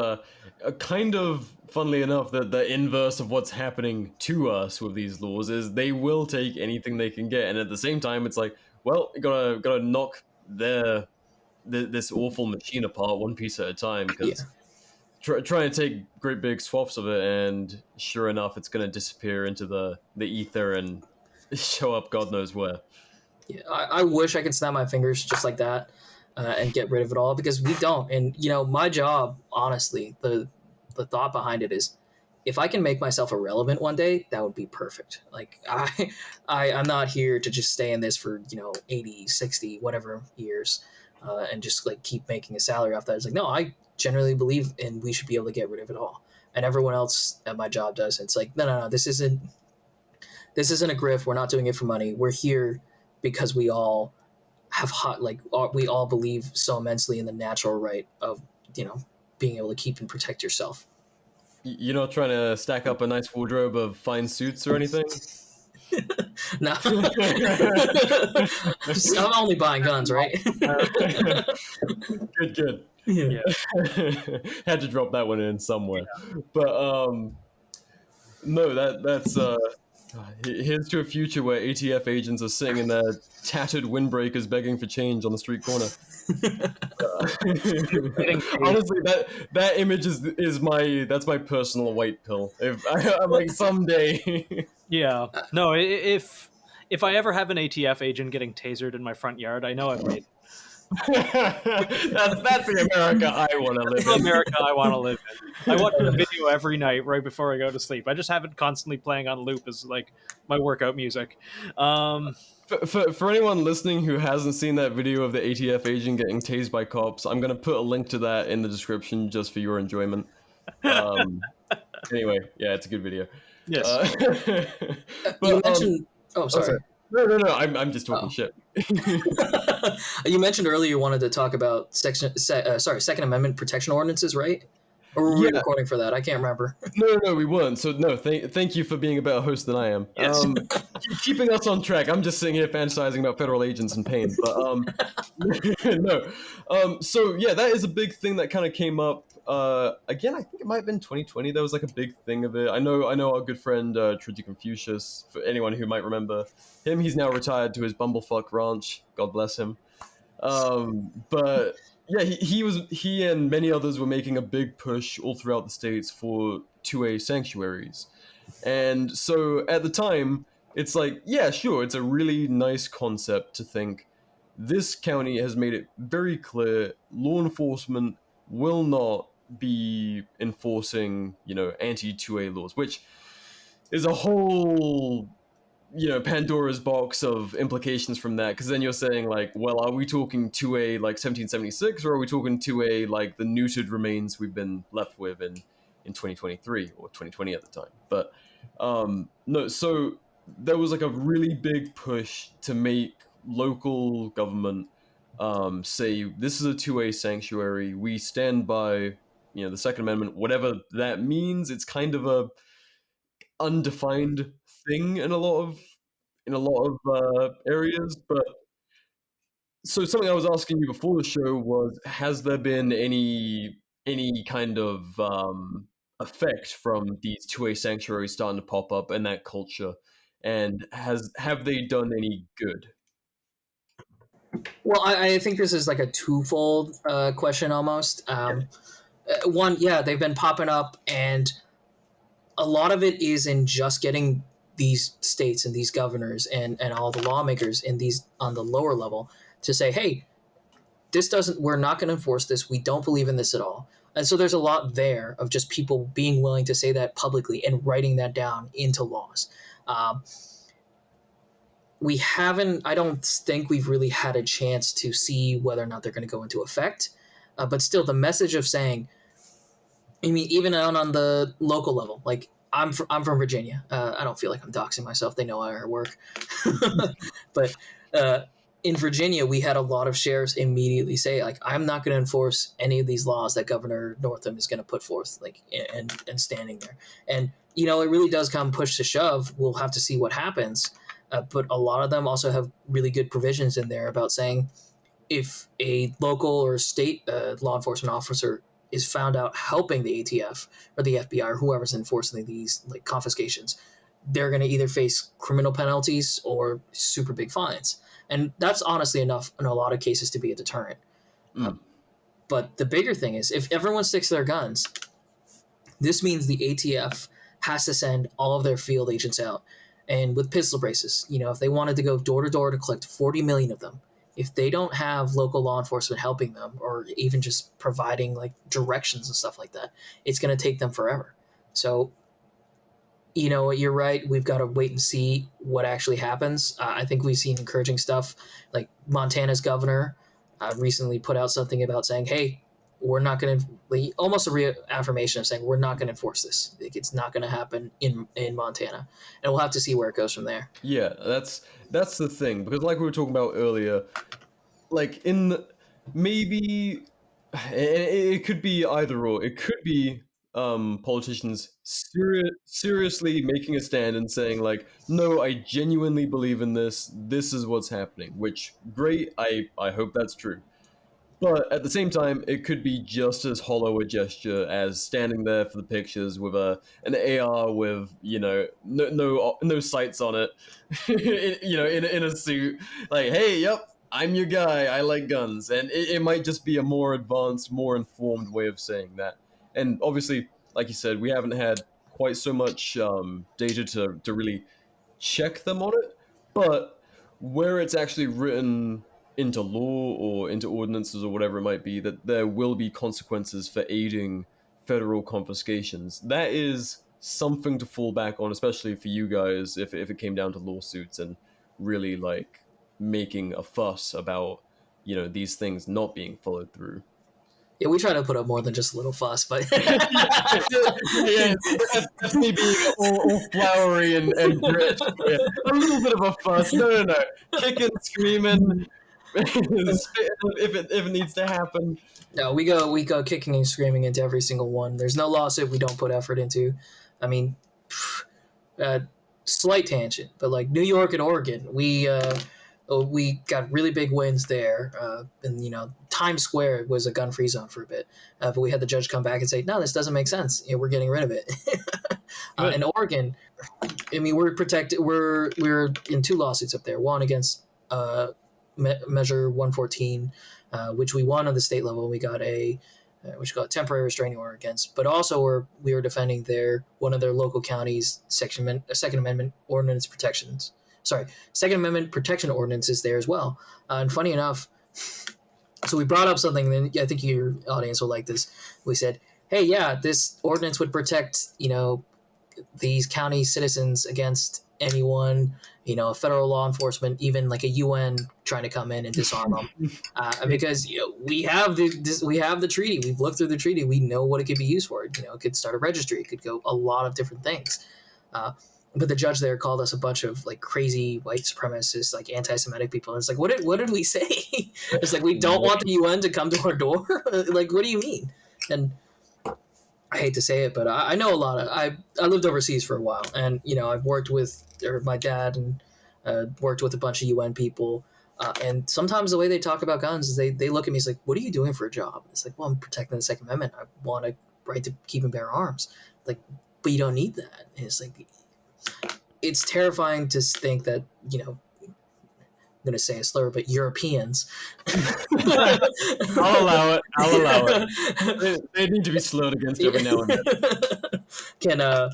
kind of, funnily enough, that the inverse of what's happening to us with these laws is they will take anything they can get, and at the same time, it's like, well, you gotta knock this awful machine apart one piece at a time, because try and take great big swaths of it, and sure enough, it's gonna disappear into the ether and show up God knows where. Yeah, I wish I could snap my fingers just like that. And get rid of it all, because we don't. And my job, honestly, the thought behind it is, if I can make myself irrelevant one day, that would be perfect. Like I'm not here to just stay in this for 80, 60, whatever years, and just like keep making a salary off that. It's like, no, I generally believe in we should be able to get rid of it all, and everyone else at my job does. It's like, no, this isn't a grift. We're not doing it for money. We're here because we all have we all believe so immensely in the natural right of being able to keep and protect yourself. You're not trying to stack up a nice wardrobe of fine suits or anything? No. I'm only buying guns, right? Good. Yeah. Had to drop that one in somewhere. But no, that's here's to a future where ATF agents are sitting in their tattered windbreakers begging for change on the street corner. Honestly, that image is my personal white pill. If I'm like, someday. Yeah. No, if I ever have an ATF agent getting tasered in my front yard, I know I've made. That's the America I want to live in. The America I want to live in. I watch the video every night right before I go to sleep. I just have it constantly playing on loop as like my workout music. For anyone listening who hasn't seen that video of the ATF agent getting tased by cops, I'm going to put a link to that in the description just for your enjoyment. Anyway, yeah, it's a good video. Yes. But, you mentioned... sorry. No, I'm just talking shit. You mentioned earlier you wanted to talk about Second Amendment protection ordinances, right? Or were we recording for that? I can't remember. No, we weren't. So no, thank you for being a better host than I am. Yes. Keeping us on track. I'm just sitting here fantasizing about federal agents in pain. But no. So yeah, that is a big thing that kind of came up. Again, I think it might have been 2020. There was like a big thing of it. I know our good friend Trudy Confucius. For anyone who might remember him, he's now retired to his bumblefuck ranch. God bless him. But yeah, he and many others were making a big push all throughout the states for 2A sanctuaries. And so at the time, it's like, yeah, sure, it's a really nice concept to think this county has made it very clear law enforcement will not be enforcing, anti-2A laws, which is a whole, Pandora's box of implications from that, because then you're saying, like, well, are we talking 2A like 1776, or are we talking 2A like the neutered remains we've been left with in 2023 or 2020 at the time? But no, so there was like a really big push to make local government say this is a 2A sanctuary. We stand by, the Second Amendment, whatever that means. It's kind of a undefined thing in a lot of areas. But so something I was asking you before the show was, has there been any kind of effect from these 2A sanctuaries starting to pop up in that culture, and have they done any good? Well, I think this is like a twofold question almost. One, yeah, they've been popping up, and a lot of it is in just getting these states and these governors and all the lawmakers in these on the lower level to say, hey, we're not going to enforce this. We don't believe in this at all. And so there's a lot there of just people being willing to say that publicly and writing that down into laws. I don't think we've really had a chance to see whether or not they're going to go into effect. But still, the message of saying, I mean, even on the local level, like I'm from Virginia. I don't feel like I'm doxing myself. They know I work. But in Virginia, we had a lot of sheriffs immediately say, like, I'm not going to enforce any of these laws that Governor Northam is going to put forth, like, and standing there. And, you know, it really does come push to shove. We'll have to see what happens. But a lot of them also have really good provisions in there about saying if a local or state law enforcement officer is found out helping the ATF or the FBI or whoever's enforcing these like confiscations, they're going to either face criminal penalties or super big fines. And that's honestly enough in a lot of cases to be a deterrent. But the bigger thing is, if everyone sticks to their guns, this means the ATF has to send all of their field agents out. And with pistol braces, you know, if they wanted to go door to door to collect 40 million of them, if they don't have local law enforcement helping them or even just providing like directions and stuff like that, it's going to take them forever. So, you know, you're right. We've got to wait and see what actually happens. I think we've seen encouraging stuff. Like Montana's governor recently put out something about saying, hey, we're not going to, almost a reaffirmation of saying we're not going to enforce this. Like, it's not going to happen in Montana. And we'll have to see where it goes from there. Yeah, that's the thing. Because like we were talking about earlier, like maybe it could be either or. It could be politicians seriously making a stand and saying like, no, I genuinely believe in this. This is what's happening. Which, great. I hope that's true. But at the same time, it could be just as hollow a gesture as standing there for the pictures with an AR with, you know, no sights on it, in a suit. Like, hey, yep, I'm your guy. I like guns. And it might just be a more advanced, more informed way of saying that. And obviously, like you said, we haven't had quite so much data to really check them on it. But where it's actually written into law or into ordinances or whatever it might be, that there will be consequences for aiding federal confiscations. That is something to fall back on, especially for you guys, if it came down to lawsuits and really like making a fuss about, you know, these things not being followed through. Yeah, we try to put up more than just a little fuss, but yeah, that's me being all flowery and rich. Yeah. A little bit of a fuss. No. Kicking, screaming. if it needs to happen. No, we go kicking and screaming into every single one. There's no lawsuit we don't put effort into. I mean, slight tangent, but like New York and Oregon, we got really big wins there. And you know, Times Square was a gun-free zone for a bit, but we had the judge come back and say, no, this doesn't make sense. You know, we're getting rid of it. In Oregon, I mean, we're protected. We're in two lawsuits up there. One against Measure 114, which we won on the state level. We got a temporary restraining order against, but also we were defending one of their local counties' Second Amendment ordinance protections. Second Amendment protection ordinances there as well. And funny enough, so we brought up something, and I think your audience will like this. We said, hey, yeah, this ordinance would protect, you know, these county citizens against anyone, you know, federal law enforcement, even like a UN trying to come in and disarm them, because you know, we have the treaty. We've looked through the treaty. We know what it could be used for. You know, it could start a registry. It could go a lot of different things. But the judge there called us a bunch of like crazy white supremacists, like anti-Semitic people. And it's like, what did we say? It's like, we don't want the UN to come to our door. Like, what do you mean? And I hate to say it, but I know a lot of. I lived overseas for a while, and you know, I've worked with my dad and worked with a bunch of UN people. And sometimes the way they talk about guns is they look at me, it's like, what are you doing for a job? It's like, well, I'm protecting the Second Amendment. I want a right to keep and bear arms. Like, but you don't need that. And it's like, it's terrifying to think that, you know, I'm going to say a slur, but Europeans. I'll allow it. They need to be slurred against every now and then.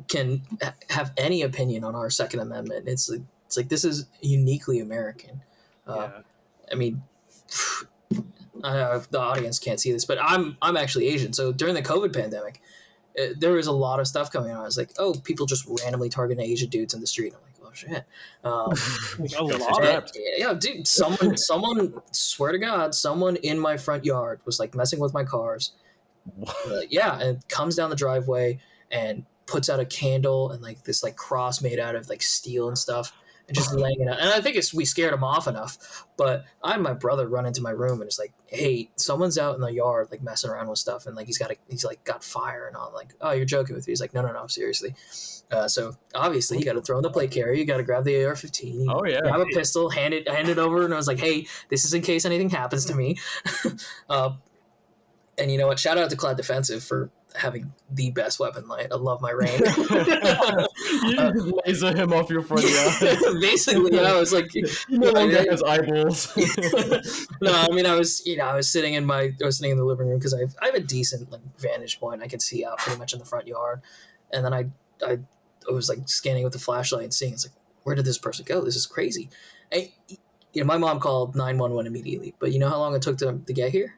Can have any opinion on our Second Amendment. It's like this is uniquely American. Yeah. I mean, The audience can't see this, but I'm actually Asian. So during the COVID pandemic, there was a lot of stuff coming on. I was like, oh, people just randomly targeting Asian dudes in the street. I'm like, oh shit. Like a Got lot. strapped. Yeah, dude. Someone, swear to God, someone in my front yard was like messing with my cars. Yeah, and comes down the driveway and puts out a candle and like this like cross made out of like steel and stuff, and just laying it out. And I think we scared him off enough. But I and my brother run into my room and it's like, hey, someone's out in the yard like messing around with stuff, and like he's like got fire and all. Like, oh, you're joking with me? He's like, no, seriously. So obviously you got to throw in the plate carrier, you got to grab the AR-15, Oh yeah. grab a pistol, hand it over, and I was like, hey, this is in case anything happens to me. And you know what? Shout out to Cloud Defensive for having the best weapon light. I love my range. You just laser him off your front yard. Basically, you know, I was like, No one has eyeballs. no, I mean, I was sitting in the living room because I have a decent like vantage point. I can see out pretty much in the front yard, and then I was like scanning with the flashlight and seeing, it's like, where did this person go? This is crazy. And, you know, my mom called 911 immediately, but you know how long it took to get here?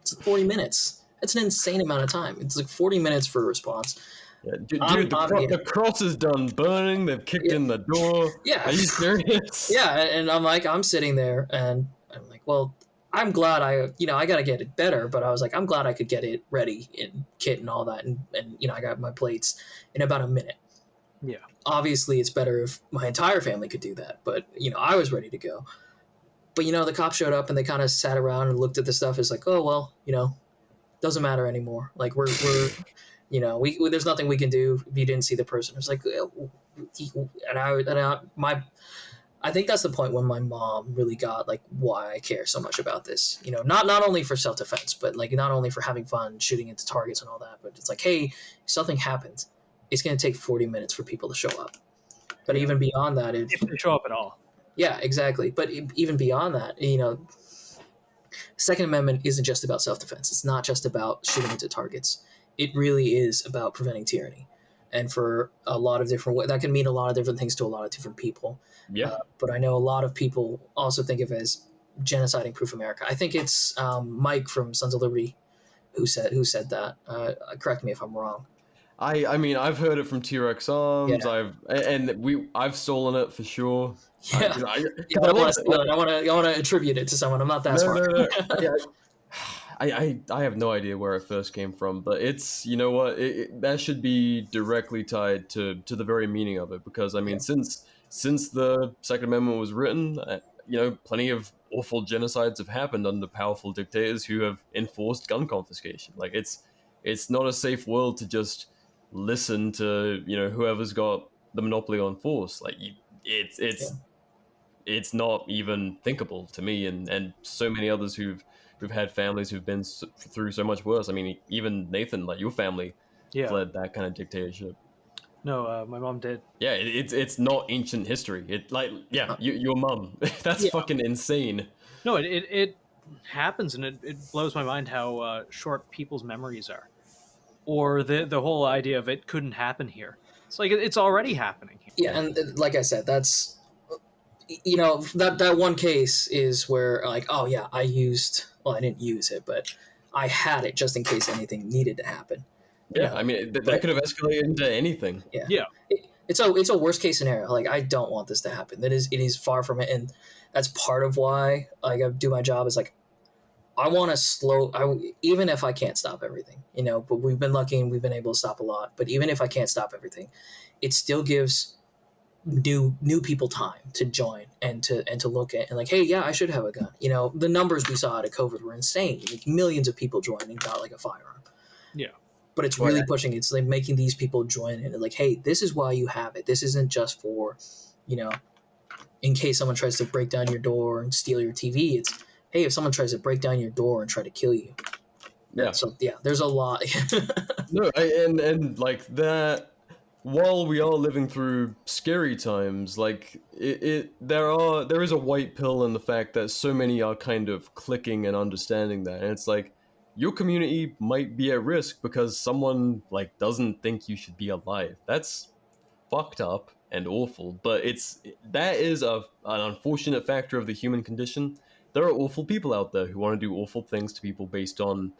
It's 40 minutes. That's an insane amount of time. It's like 40 minutes for a response. Yeah, dude, the cross is done burning. They've kicked in the door. Yeah. Are you serious? Yeah, and I'm sitting there, and I'm like, well, I'm glad I got to get it better, but I was like, I'm glad I could get it ready in kit and all that, and you know, I got my plates in about a minute. Yeah. Obviously, it's better if my entire family could do that, but you know, I was ready to go. But you know, the cops showed up and they kind of sat around and looked at the stuff. It's like, oh well, you know, doesn't matter anymore. Like we're you know, there's nothing we can do if you didn't see the person. It's like, I think that's the point when my mom really got like why I care so much about this. You know, not only for self-defense, but like not only for having fun shooting into targets and all that, but it's like, hey, if something happens, it's going to take 40 minutes for people to show up. But even beyond that, if they show up at all. Yeah, exactly. But even beyond that, you know, Second Amendment isn't just about self-defense. It's not just about shooting into targets. It really is about preventing tyranny. And for a lot of different that can mean a lot of different things to a lot of different people. Yeah. But I know a lot of people also think of it as genociding Proof America. I think it's Mike from Sons of Liberty who said that. Correct me if I'm wrong. I mean, I've heard it from T-Rex Arms. Yeah. I've stolen it for sure. Yeah. I don't want to steal it. I want to attribute it to someone. I'm not that smart. No. Yeah. I have no idea where it first came from, but it's, you know what, that should be directly tied to the very meaning of it, because I mean, since the Second Amendment was written, you know, plenty of awful genocides have happened under powerful dictators who have enforced gun confiscation. Like it's not a safe world to just listen to, you know, whoever's got the monopoly on force. Like it's not even thinkable to me, and so many others who've had families who've been through so much worse. I mean, even Nathan, like your family, fled that kind of dictatorship. No, my mom did. Yeah, it's not ancient history. It like your mom. That's fucking insane. No, it happens, and it blows my mind how short people's memories are, or the whole idea of it couldn't happen here. It's like it's already happening here. Yeah, and like I said, that's, you know, that one case is where like, oh yeah, I didn't use it, but I had it just in case anything needed to happen. Yeah, I mean, that could have escalated into anything. Yeah. It's a worst case scenario. Like, I don't want this to happen. It is far from it, and that's part of why like I do my job is like, I want to even if I can't stop everything, you know. But we've been lucky and we've been able to stop a lot. But even if I can't stop everything, it still gives new people time to join and to look at and like, hey, yeah, I should have a gun. You know, the numbers we saw out of COVID were insane. Like, millions of people joined and got like a firearm. Yeah. But it's really pushing. It's like making these people join in and like, hey, this is why you have it. This isn't just for, you know, in case someone tries to break down your door and steal your TV. It's, hey, if someone tries to break down your door and try to kill you. Yeah. So yeah, there's a lot. No, and like that. While we are living through scary times, like there is a white pill in the fact that so many are kind of clicking and understanding that, and it's like your community might be at risk because someone like doesn't think you should be alive. That's fucked up and awful, but that is an unfortunate factor of the human condition, there are awful people out there who want to do awful things to people based on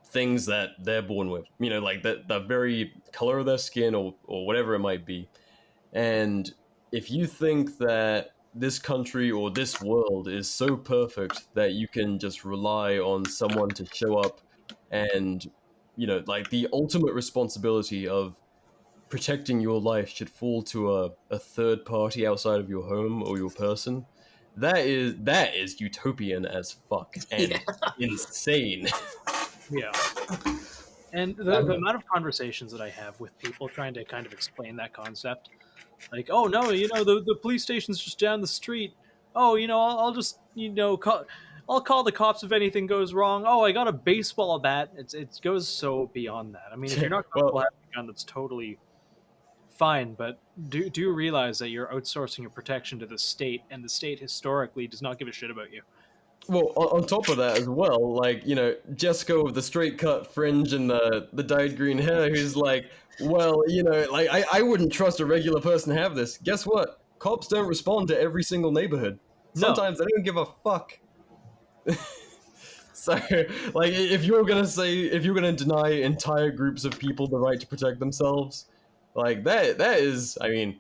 things that they're born with, like the very color of their skin or whatever it might be. And if you think that this country or this world is so perfect that you can just rely on someone to show up and, like the ultimate responsibility of protecting your life should fall to a third party outside of your home or your person, that is utopian as fuck and insane. Yeah. And the amount of conversations that I have with people trying to kind of explain that concept, like, oh no, the police station's just down the street. Oh, I'll just I'll call the cops if anything goes wrong. Oh, I got a baseball bat. It goes so beyond that. I mean, if you're not comfortable having a gun, that's totally fine. But do realize that you're outsourcing your protection to the state, and the state historically does not give a shit about you. Well, on top of that as well, like, Jessica with the straight cut fringe and the dyed green hair, who's like, well, like, I wouldn't trust a regular person to have this. Guess what? Cops don't respond to every single neighborhood. Sometimes they don't give a fuck. So, like, if you're gonna deny entire groups of people the right to protect themselves, like, that is, I mean,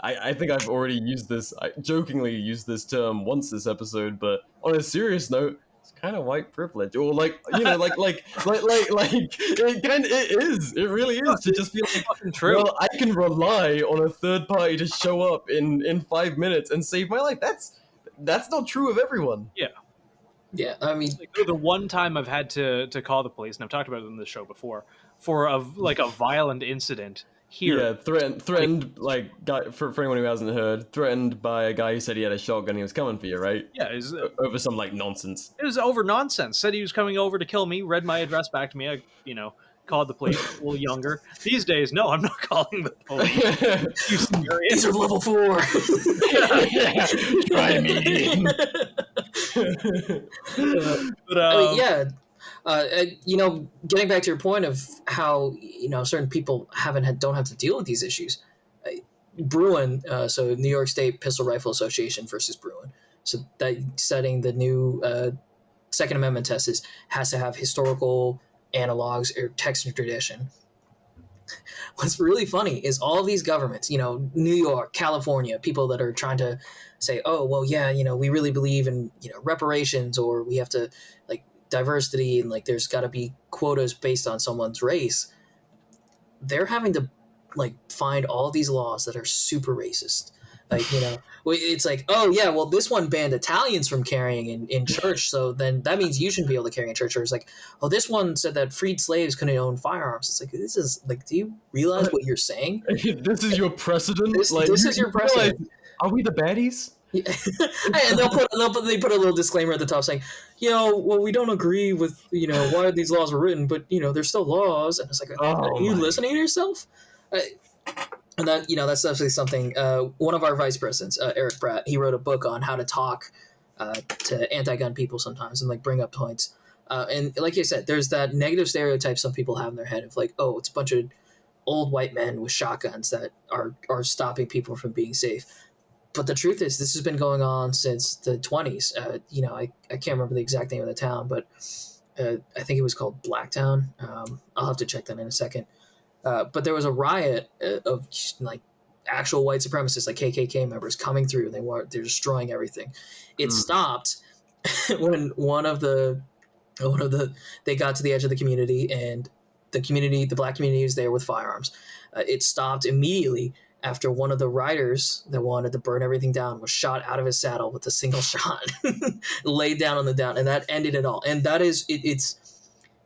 I think I've already jokingly used this term once this episode, but on a serious note, it's kind of white privilege, or like, like it is. It really is to just be like, fucking true. Well, I can rely on a third party to show up in 5 minutes and save my life. That's not true of everyone. Yeah. Yeah, I mean, like, the one time I've had to call the police, and I've talked about it in the show before, for a violent incident. Here. Yeah, threatened, like, guy, for anyone who hasn't heard, threatened by a guy who said he had a shotgun, he was coming for you, right? Yeah, over some, like, nonsense. It was over nonsense. Said he was coming over to kill me, read my address back to me, I, called the police, a little younger. These days, no, I'm not calling the police. You serious? These are level 4. Try me. I mean, getting back to your point of how certain people don't have to deal with these issues. Bruin, so New York State Pistol Rifle Association versus Bruin. So that setting the new Second Amendment test has to have historical analogs or text and tradition. What's really funny is all these governments, New York, California, people that are trying to say, oh, well, yeah, we really believe in, reparations, or we have to, like, diversity, and, like, there's got to be quotas based on someone's race. They're having to, like, find all these laws that are super racist. Like, it's like, oh, yeah, well, this one banned Italians from carrying in church, so then that means you shouldn't be able to carry in church. Or it's like, oh, this one said that freed slaves couldn't own firearms. It's like, this is, like, do you realize what you're saying? This is your precedent? This is your precedent. Are we the baddies? Yeah. And they put a little disclaimer at the top saying, well, we don't agree with, why these laws were written, but, they're still laws. And it's like, are you listening to yourself? And that, that's definitely something. One of our vice presidents, Eric Pratt, he wrote a book on how to talk to anti-gun people sometimes and, like, bring up points. And like you said, there's that negative stereotype some people have in their head of, like, oh, it's a bunch of old white men with shotguns that are stopping people from being safe. But the truth is, this has been going on since the 20s. I can't remember the exact name of the town, but I think it was called Blacktown. I'll have to check that in a second. But there was a riot of, like, actual white supremacists, like KKK members, coming through. They're destroying everything. It stopped when they got to the edge of the community, and the black community was there with firearms. It stopped immediately after one of the riders that wanted to burn everything down was shot out of his saddle with a single shot, laid down on the down, and that ended it all. And that is, it's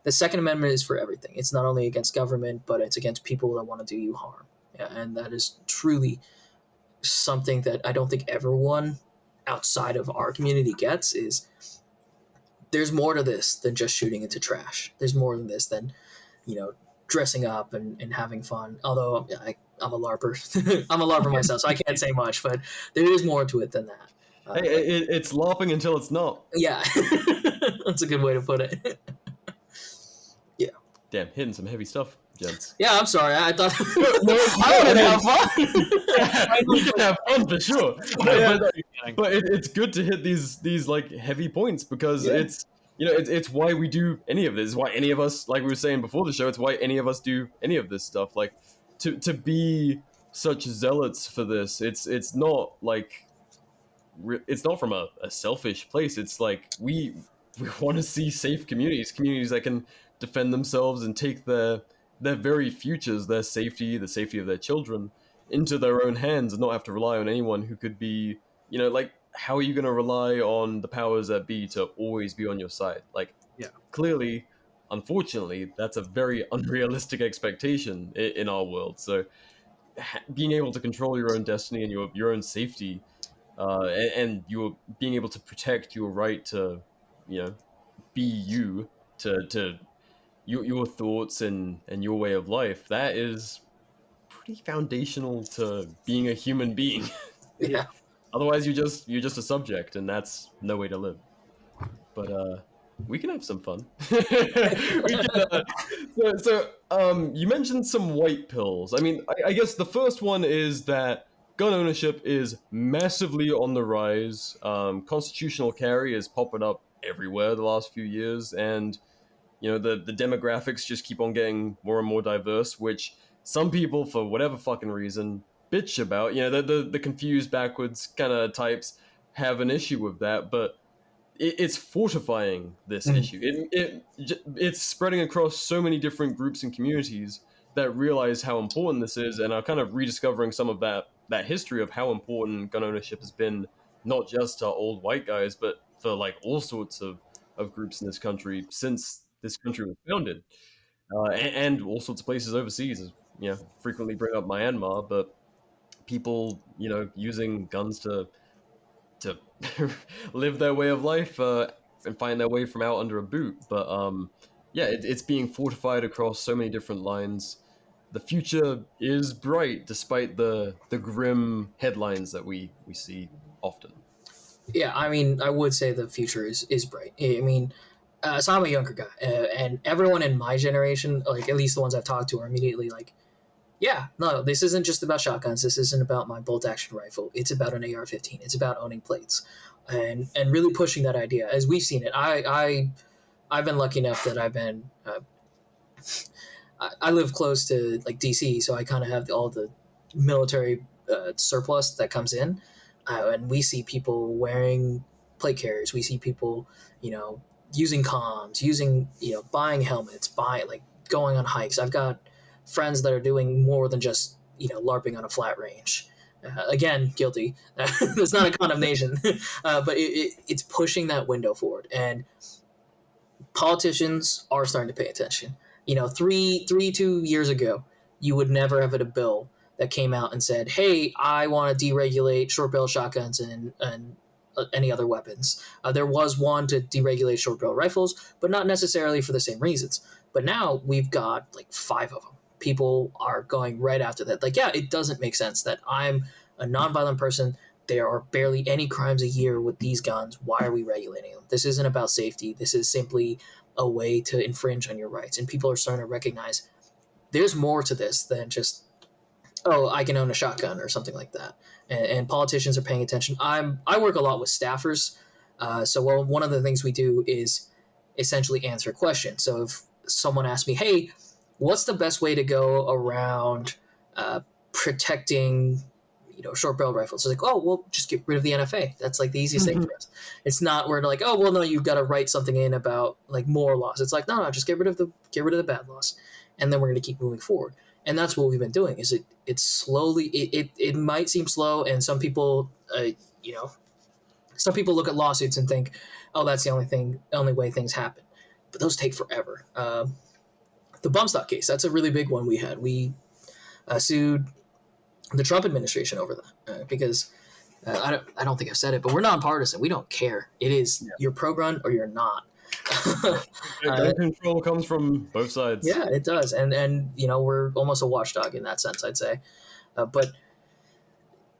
the Second Amendment is for everything. It's not only against government, but it's against people that want to do you harm. Yeah, and that is truly something that I don't think everyone outside of our community gets. Is there's more to this than just shooting into trash. There's more than this than, dressing up and having fun. Although I'm a LARPer. I'm a LARPer myself, so I can't say much, but there is more to it than that. It's LARPing until it's not. Yeah. That's a good way to put it. Yeah. Damn, hitting some heavy stuff. gents. Yeah, I'm sorry. I thought No, I wanted to have fun. We can have fun for sure, Yeah. but it's good to hit these like heavy points because Yeah. it's it's why we do any of this. It's why any of us, like we were saying before the show, it's why any of us do any of this stuff. Like to be such zealots for this. It's not like it's not from a selfish place. It's like we want to see safe communities that can defend themselves and take their very futures, their safety, the safety of their children, into their own hands and not have to rely on anyone who could be, like, how are you going to rely on the powers that be to always be on your side? Like, Yeah. clearly, unfortunately, that's a very unrealistic expectation in our world. So being able to control your own destiny and your own safety, and you're being able to protect your right to, be you, to your thoughts and your way of life, that is pretty foundational to being a human being. Yeah. Otherwise, you're just a subject, and that's no way to live. But we can have some fun. We can, you mentioned some white pills. I mean, I guess the first one is that gun ownership is massively on the rise. Constitutional carry is popping up everywhere the last few years, and the demographics just keep on getting more and more diverse, which some people, for whatever fucking reason, bitch about. The confused, backwards kind of types have an issue with that, but it's fortifying this issue. It's spreading across so many different groups and communities that realize how important this is and are kind of rediscovering some of that history of how important gun ownership has been, not just to old white guys, but for like all sorts of groups in this country since this country was founded, and all sorts of places overseas. Frequently bring up Myanmar, but people, using guns to live their way of life, and find their way from out under a boot. But it's being fortified across so many different lines. The future is bright, despite the grim headlines that we see often. Yeah, I mean, I would say the future is bright. I mean, so I'm a younger guy, and everyone in my generation, like at least the ones I've talked to, are immediately like, yeah, no, this isn't just about shotguns. This isn't about my bolt action rifle. It's about an AR-15. It's about owning plates, and really pushing that idea as we've seen it. I've been lucky enough that I've been I live close to like D.C, so I kind of have all the military surplus that comes in, and we see people wearing plate carriers. We see people, using comms, buying helmets, going on hikes. I've got friends that are doing more than just LARPing on a flat range. Again, guilty. That's not a condemnation, but it's pushing that window forward, and politicians are starting to pay attention. 2 years ago, you would never have had a bill that came out and said, "Hey, I want to deregulate short barrel shotguns and any other weapons." There was one to deregulate short barrel rifles, but not necessarily for the same reasons. But now we've got like 5 of them. People are going right after that. Like, yeah, it doesn't make sense that I'm a nonviolent person. There are barely any crimes a year with these guns. Why are we regulating them? This isn't about safety. This is simply a way to infringe on your rights. And people are starting to recognize there's more to this than just, oh, I can own a shotgun or something like that. And politicians are paying attention. I work a lot with staffers. One of the things we do is essentially answer questions. So if someone asks me, hey, what's the best way to go around protecting short barrel rifles? It's like, oh, well, just get rid of the NFA. That's like the easiest thing for us. It's not we're like, oh, well, no, you've got to write something in about like more laws. It's like, no, just get rid of the bad laws, and then we're going to keep moving forward. And that's what we've been doing. Is it's slowly. It might seem slow, and some people, some people look at lawsuits and think, oh, that's the only way things happen. But those take forever. The bump stock case, that's a really big one we had. We sued the Trump administration over that because I don't think I've said it, but we're nonpartisan. We don't care. It is you're pro-gun or you're not. Gun control comes from both sides. Yeah, it does, and we're almost a watchdog in that sense, I'd say. But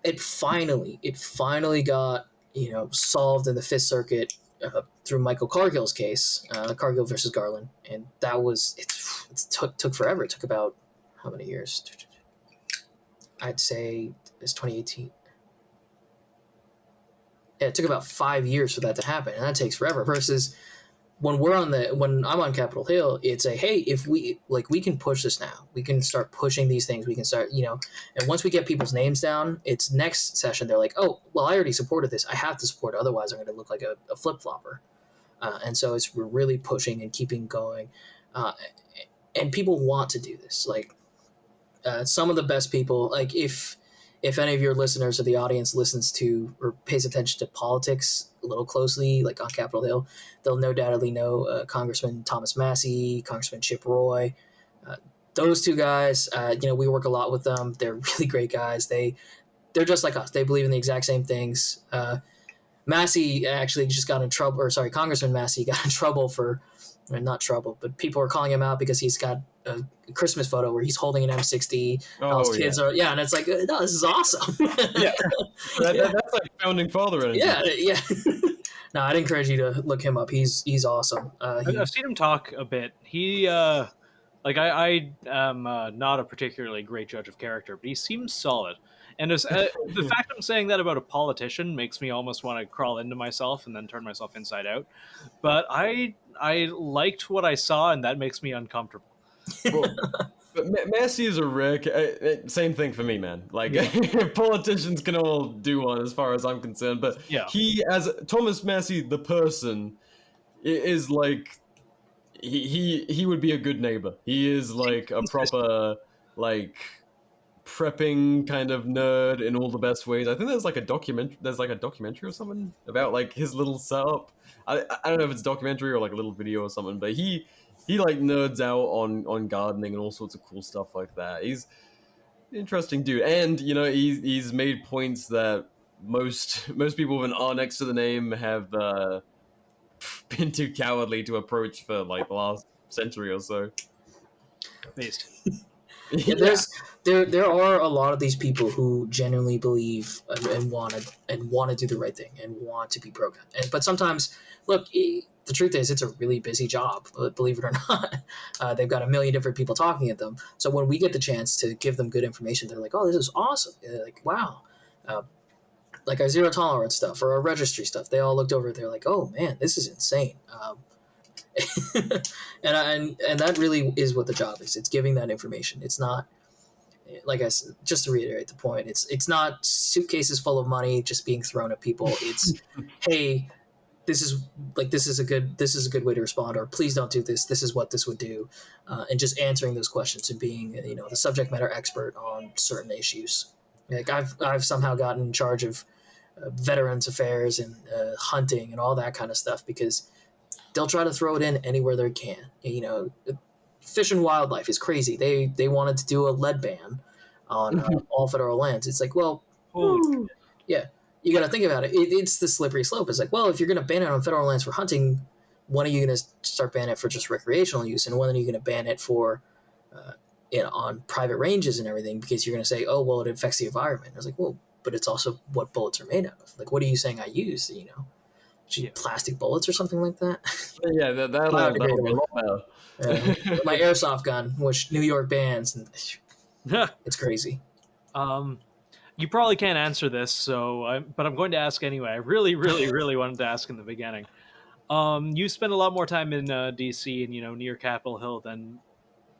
it finally got solved in the Fifth Circuit through Michael Cargill's case, Cargill versus Garland, and that was it took forever. It took about how many years? I'd say it's 2018. Yeah, it took about 5 years for that to happen, and that takes forever. Versus when I'm on Capitol Hill, it's a hey, if we can push this now, we can start pushing these things, we can start, and once we get people's names down, it's next session they're like, oh well, I already supported this, I have to support it, otherwise I'm going to look like a flip flopper, and so we're really pushing and keeping going, and people want to do this. Like some of the best people, like if any of your listeners or the audience listens to or pays attention to politics a little closely, like on Capitol Hill, they'll no doubtly know Congressman Thomas Massey, Congressman Chip Roy. Those two guys, we work a lot with them. They're really great guys. They're just like us. They believe in the exact same things. Massey actually just got in trouble, or sorry, Congressman Massey got in trouble not trouble, but people are calling him out because he's got a Christmas photo where he's holding an M60. All his kids are, and it's like, no, this is awesome. That's like founding father energy. Yeah. No, I'd encourage you to look him up. He's awesome. I've seen him talk a bit. He, I am not a particularly great judge of character, but he seems solid. And the fact I'm saying that about a politician makes me almost want to crawl into myself and then turn myself inside out. But I liked what I saw, and that makes me uncomfortable. Well, but Massey is a Rick. Same thing for me, man. Like politicians can all do one, as far as I'm concerned. But he, as Thomas Massey, the person, is like he would be a good neighbor. He is like a proper prepping kind of nerd in all the best ways. I think there's like a documentary or something about like his little setup. I don't know if it's a documentary or like a little video or something, but he like nerds out on gardening and all sorts of cool stuff like that. He's an interesting dude, and he's made points that most people with an R next to the name have been too cowardly to approach for like the last century or so. Based. There are a lot of these people who genuinely believe and want to do the right thing and want to be pro-gun. But sometimes, look, the truth is it's a really busy job, believe it or not. They've got a million different people talking at them. So when we get the chance to give them good information, they're like, oh, this is awesome. They're like, wow. Like our zero tolerance stuff or our registry stuff, they all looked over, they're like, oh man, this is insane. and that really is what the job is. It's giving that information. It's not, like I said, just to reiterate the point, it's not suitcases full of money just being thrown at people. It's hey, this is a good way to respond, or please don't do this. This is what this would do, and just answering those questions and being the subject matter expert on certain issues. Like I've somehow gotten in charge of veterans affairs and hunting and all that kind of stuff because they'll try to throw it in anywhere they can. Fish and Wildlife is crazy. They wanted to do a lead ban on all federal lands. It's like, well, yeah, you got to think about it. It's the slippery slope. It's like, well, if you're going to ban it on federal lands for hunting, when are you going to start banning it for just recreational use? And when are you going to ban it for on private ranges and everything? Because you're going to say, oh, well, it affects the environment. I was like, well, but it's also what bullets are made out of. Like, what are you saying I use? Plastic bullets or something like that. Yeah, that'll be a lot better. My airsoft gun, which New York bans, and it's crazy. You probably can't answer this, but I'm going to ask anyway. I really, really, really wanted to ask in the beginning. You spend a lot more time in D.C. and near Capitol Hill than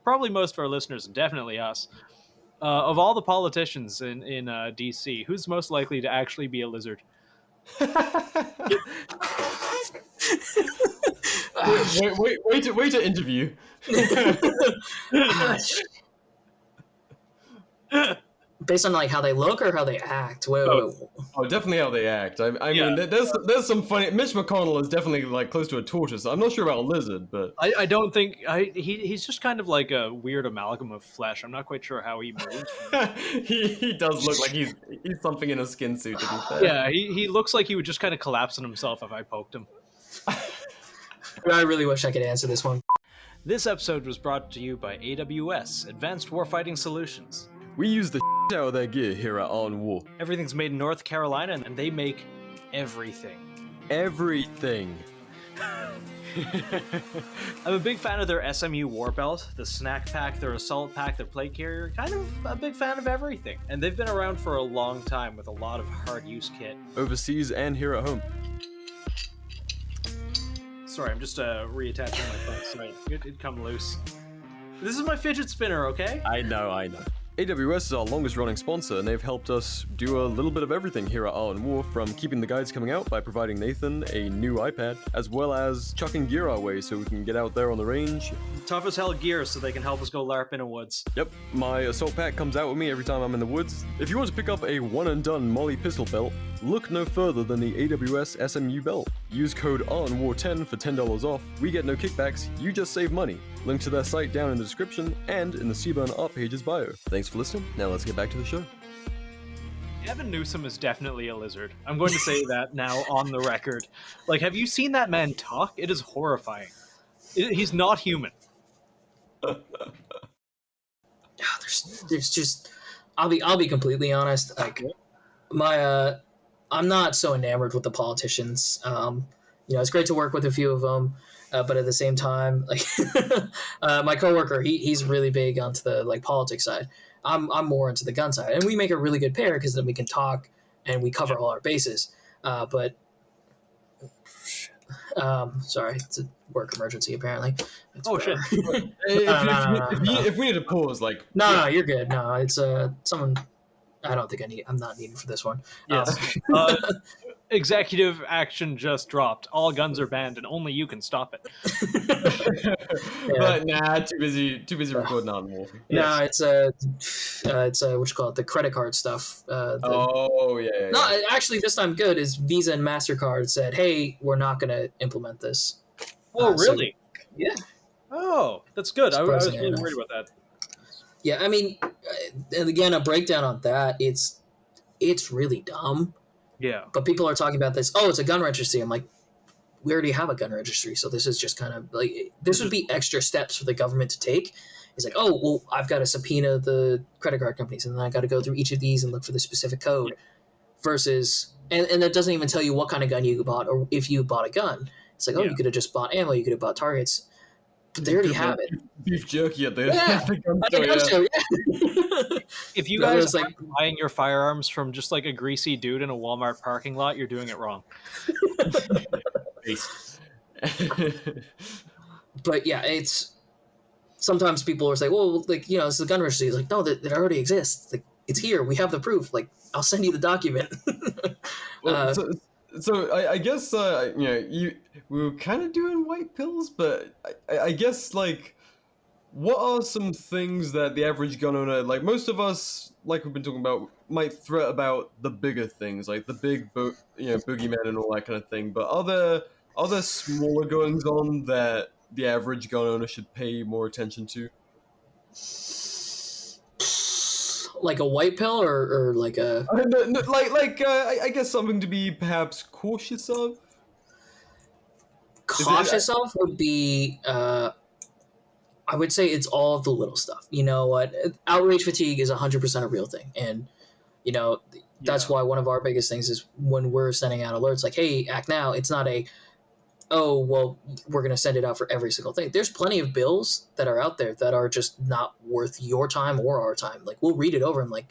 probably most of our listeners, and definitely us. Of all the politicians in D.C., who's most likely to actually be a lizard? Wait to interview. Based on like how they look or how they act? Oh, definitely how they act. I mean, there's some funny. Mitch McConnell is definitely like close to a tortoise. I'm not sure about a lizard, but I don't think he's just kind of like a weird amalgam of flesh. I'm not quite sure how he moves. he does look like he's something in a skin suit. To be fair, yeah, he looks like he would just kind of collapse on himself if I poked him. I really wish I could answer this one. This episode was brought to you by AWS, Advanced Warfighting Solutions. We use the out of their gear here at Art and War. Everything's made in North Carolina, and they make everything. Everything. I'm a big fan of their SMU war belt, the snack pack, their assault pack, their plate carrier. Kind of a big fan of everything. And they've been around for a long time with a lot of hard use kit. Overseas and here at home. Sorry, I'm just reattaching my phone. Sorry, it'd come loose. This is my fidget spinner, okay? I know. AWS is our longest running sponsor, and they've helped us do a little bit of everything here at Art and War, from keeping the guides coming out by providing Nathan a new iPad, as well as chucking gear our way so we can get out there on the range. Tough as hell gear so they can help us go LARP in the woods. Yep, my assault pack comes out with me every time I'm in the woods. If you want to pick up a one-and-done Molly pistol belt, look no further than the AWS SMU belt. Use code ARTandWar10 for $10 off. We get no kickbacks, you just save money. Link to their site down in the description and in the Seaburn art page's bio. Thanks for listening. Now let's get back to the show. Gavin Newsom is definitely a lizard. I'm going to say that now on the record. Like, have you seen that man talk? It is horrifying. He's not human. There's just, I'll be completely honest. Like, I'm not so enamored with the politicians. It's great to work with a few of them. But at the same time, like my coworker, he's really big onto the like politics side. I'm more into the gun side, and we make a really good pair because then we can talk and we cover all our bases. Sorry, it's a work emergency apparently. Shit! If we need to pause, like no, you're good. No, it's someone. I'm not needed for this one. Yes. Executive action just dropped. All guns are banned, and only you can stop it. But nah, too busy recording out more. No, it's what you call it, the credit card stuff. Yeah. No, actually, this time good is Visa and MasterCard said, "Hey, we're not going to implement this." Oh, really? Yeah. Oh, that's good. I was really worried about that. Yeah, I mean, and again, a breakdown on that. It's really dumb. Yeah. But people are talking about this. Oh, it's a gun registry. I'm like, we already have a gun registry, so this is just kind of like this would be extra steps for the government to take. It's like, oh, well, I've got to subpoena the credit card companies, and then I got to go through each of these and look for the specific code. Yeah. Versus, and it doesn't even tell you what kind of gun you bought or if you bought a gun. It's like, oh, you could have just bought ammo, you could have bought targets. But they already have it. Beef jerky at the If you guys are buying your firearms from just like a greasy dude in a Walmart parking lot, you're doing it wrong. But yeah, it's sometimes people are saying, well, like, it's the gun registry. It's like, no, that already exists. Like, it's here. We have the proof. Like, I'll send you the document. So I guess we were kind of doing white pills, but I guess like, what are some things that the average gun owner, like most of us, like we've been talking about, might threat about the bigger things, like the big boogeyman and all that kind of thing. But are there smaller goings on that the average gun owner should pay more attention to? Like a white pill or like a I guess something to be perhaps cautious of. Cautious of would be I would say it's all of the little stuff. You know what? Outrage fatigue is 100% a real thing, and that's why one of our biggest things is when we're sending out alerts like, hey, act now. It's not oh, well, we're going to send it out for every single thing. There's plenty of bills that are out there that are just not worth your time or our time. Like, we'll read it over and but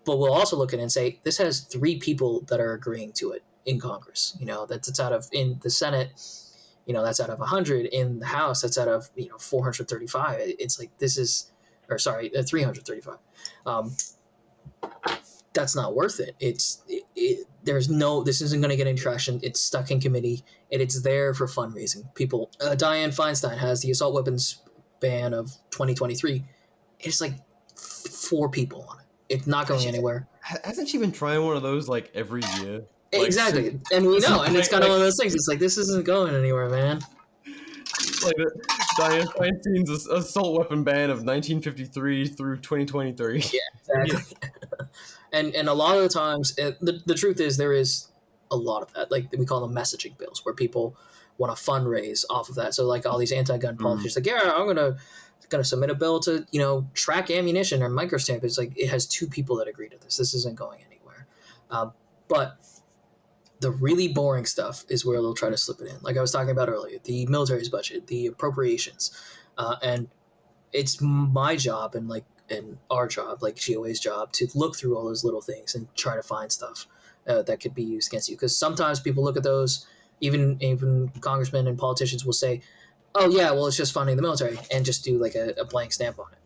we'll also look at it and say, this has 3 people that are agreeing to it in Congress. That's out of, in the Senate, that's out of 100. In the House, that's out of, 435. It's like, 335. That's not worth it. This isn't going to get any traction. It's stuck in committee, and it's there for fundraising. People, Dianne Feinstein has the assault weapons ban of 2023. It's like 4 people on it. It's not going anywhere. Hasn't she been trying one of those like every year? Exactly, and we know, and it's kind of one of those things. It's like, this isn't going anywhere, man. Like Dianne Feinstein's assault weapon ban of 1953 through 2023. Yeah, exactly. And a lot of the times, the truth is there is a lot of that. Like, we call them messaging bills, where people want to fundraise off of that. So like all these anti-gun politicians, like, yeah, I'm gonna submit a bill to track ammunition or microstamp. It's like, it has 2 people that agree to this. This isn't going anywhere. But The really boring stuff is where they'll try to slip it in. Like I was talking about earlier, the military's budget, the appropriations, and it's my job and our job, like GOA's job, to look through all those little things and try to find stuff that could be used against you. Because sometimes people look at those, even congressmen and politicians will say, "Oh yeah, well it's just funding the military," and just do like a blank stamp on it.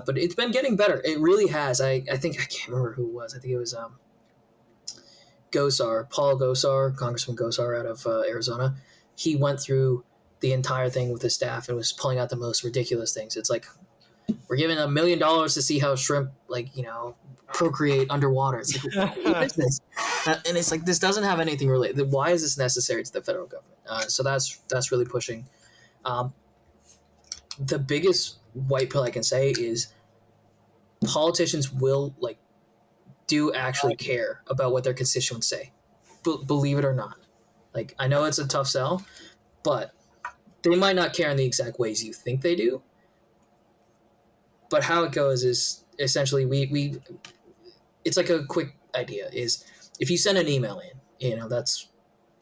But it's been getting better. It really has. I think I can't remember who it was. I think it was Paul Gosar, Congressman Gosar out of Arizona. He went through the entire thing with his staff and was pulling out the most ridiculous things. It's like, we're giving $1 million to see how shrimp, procreate underwater. It's like, what is this? And it's like, this doesn't have anything related. Why is this necessary to the federal government? So that's really pushing. The biggest white pill I can say is politicians will do actually care about what their constituents say. Believe it or not. Like, I know it's a tough sell, but they might not care in the exact ways you think they do. But how it goes is essentially we it's like a quick idea is if you send an email in,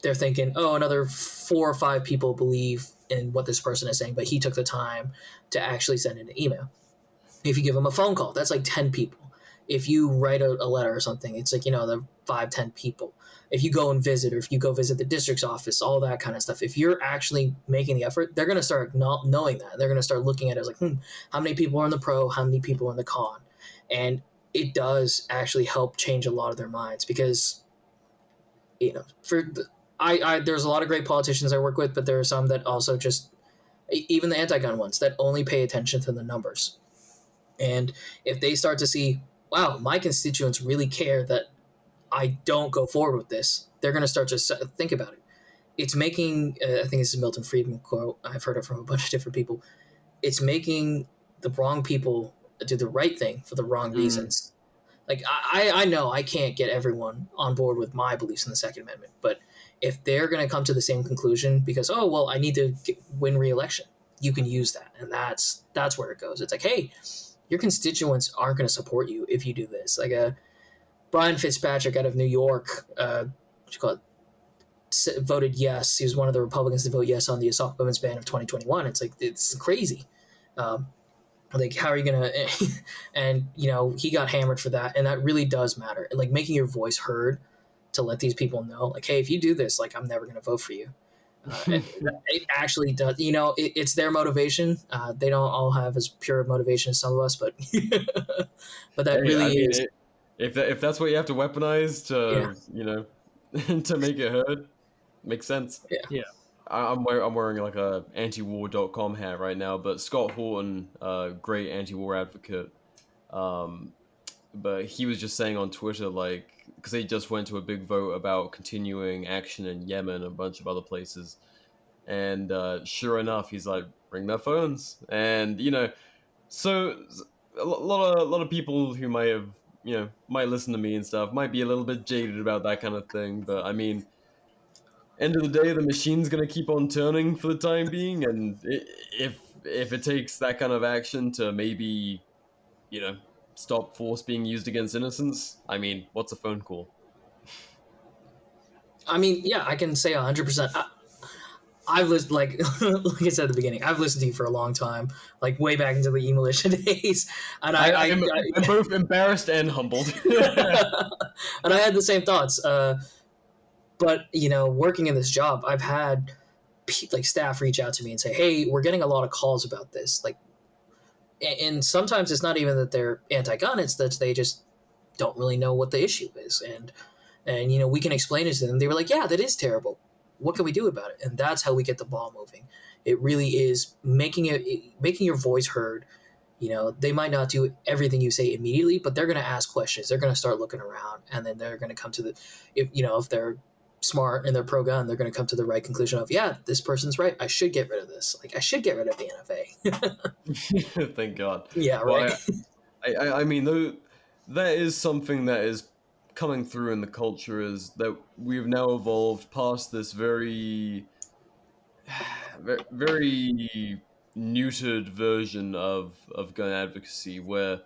they're thinking, oh, another 4 or 5 people believe in what this person is saying, but he took the time to actually send in an email. If you give them a phone call, that's like 10 people. If you write a letter or something, it's like, the 5-10 people. If you go and visit, or if you go visit the district's office, all that kind of stuff, if you're actually making the effort, they're going to start not knowing that. They're going to start looking at it as like, how many people are in the pro, how many people are in the con? And it does actually help change a lot of their minds because, there's a lot of great politicians I work with, but there are some that also just, even the anti-gun ones, that only pay attention to the numbers. And if they start to see, wow, my constituents really care that I don't go forward with this, they're going to start to think about it. It's making, I think this is a Milton Friedman quote, I've heard it from a bunch of different people, it's making the wrong people do the right thing for the wrong reasons. Like, I know I can't get everyone on board with my beliefs in the Second Amendment, but if they're going to come to the same conclusion because, oh, well, I need to win re-election, you can use that. And that's where it goes. It's like, hey, your constituents aren't going to support you if you do this. Like Brian Fitzpatrick out of New York, voted yes. He was one of the Republicans to vote yes on the assault weapons ban of 2021. It's like, it's crazy. Like, how are you going to, and, he got hammered for that. And that really does matter. And like making your voice heard to let these people know, like, hey, if you do this, like, I'm never going to vote for you. It actually does, it's their motivation. They don't all have as pure motivation as some of us, but but that is. If that's what you have to weaponize to, to make it heard, makes sense. Yeah. I'm wearing like a antiwar.com hat right now, but Scott Horton, great anti-war advocate, but he was just saying on Twitter, like, because they just went to a big vote about continuing action in Yemen and a bunch of other places, and sure enough, he's like, bring their phones, and so a lot of people who might have might listen to me and stuff might be a little bit jaded about that kind of thing, but I mean, end of the day, the machine's gonna keep on turning for the time being, and if it takes that kind of action to maybe stop force being used against innocents, I mean, what's a phone call? I mean, yeah, I can say 100%. I've listened, like I said at the beginning, I've listened to you for a long time, like way back into the militia days, and I'm both embarrassed and humbled. And I had the same thoughts. But working in this job, I've had like staff reach out to me and say, "Hey, we're getting a lot of calls about this." Like, and sometimes it's not even that they're anti-gun; it's that they just don't really know what the issue is, and we can explain it to them. They were like, "Yeah, that is terrible. What can we do about it?" And that's how we get the ball moving. It really is making your voice heard. They might not do everything you say immediately, but they're going to ask questions. They're going to start looking around, and then they're going to come to if they're smart and they're pro-gun, they're going to come to the right conclusion of, yeah, this person's right. I should get rid of this. Like, I should get rid of the NFA. Thank God. Yeah, right. Well, I mean, though, that is something that is coming through in the culture, is that we've now evolved past this very, very neutered version of gun advocacy, where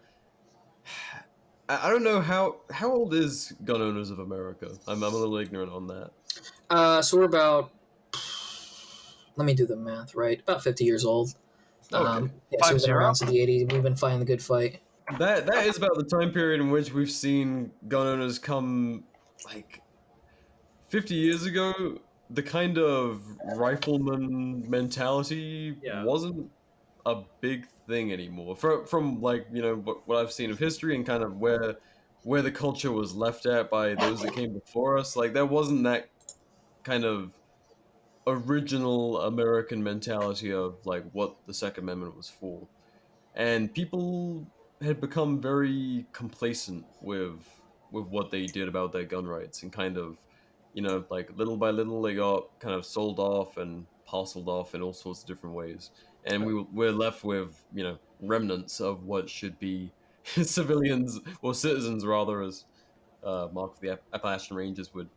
I don't know how old is Gun Owners of America? I'm a little ignorant on that. So we're about, let me do the math, right? About 50 years old. Okay. Yeah, so we've been 5-0. around since the 80s. We've been fighting the good fight. That is about the time period in which we've seen gun owners come, like, 50 years ago. The kind of rifleman mentality Yeah. wasn't a big thing anymore. From like, what I've seen of history and kind of where the culture was left at by those that came before us. Like, there wasn't that kind of original American mentality of like what the Second Amendment was for. And people had become very complacent with what they did about their gun rights, and kind of, like, little by little they got kind of sold off and parceled off in all sorts of different ways, and we're left with, remnants of what should be civilians, or citizens rather, as Mark of the Appalachian Rangers would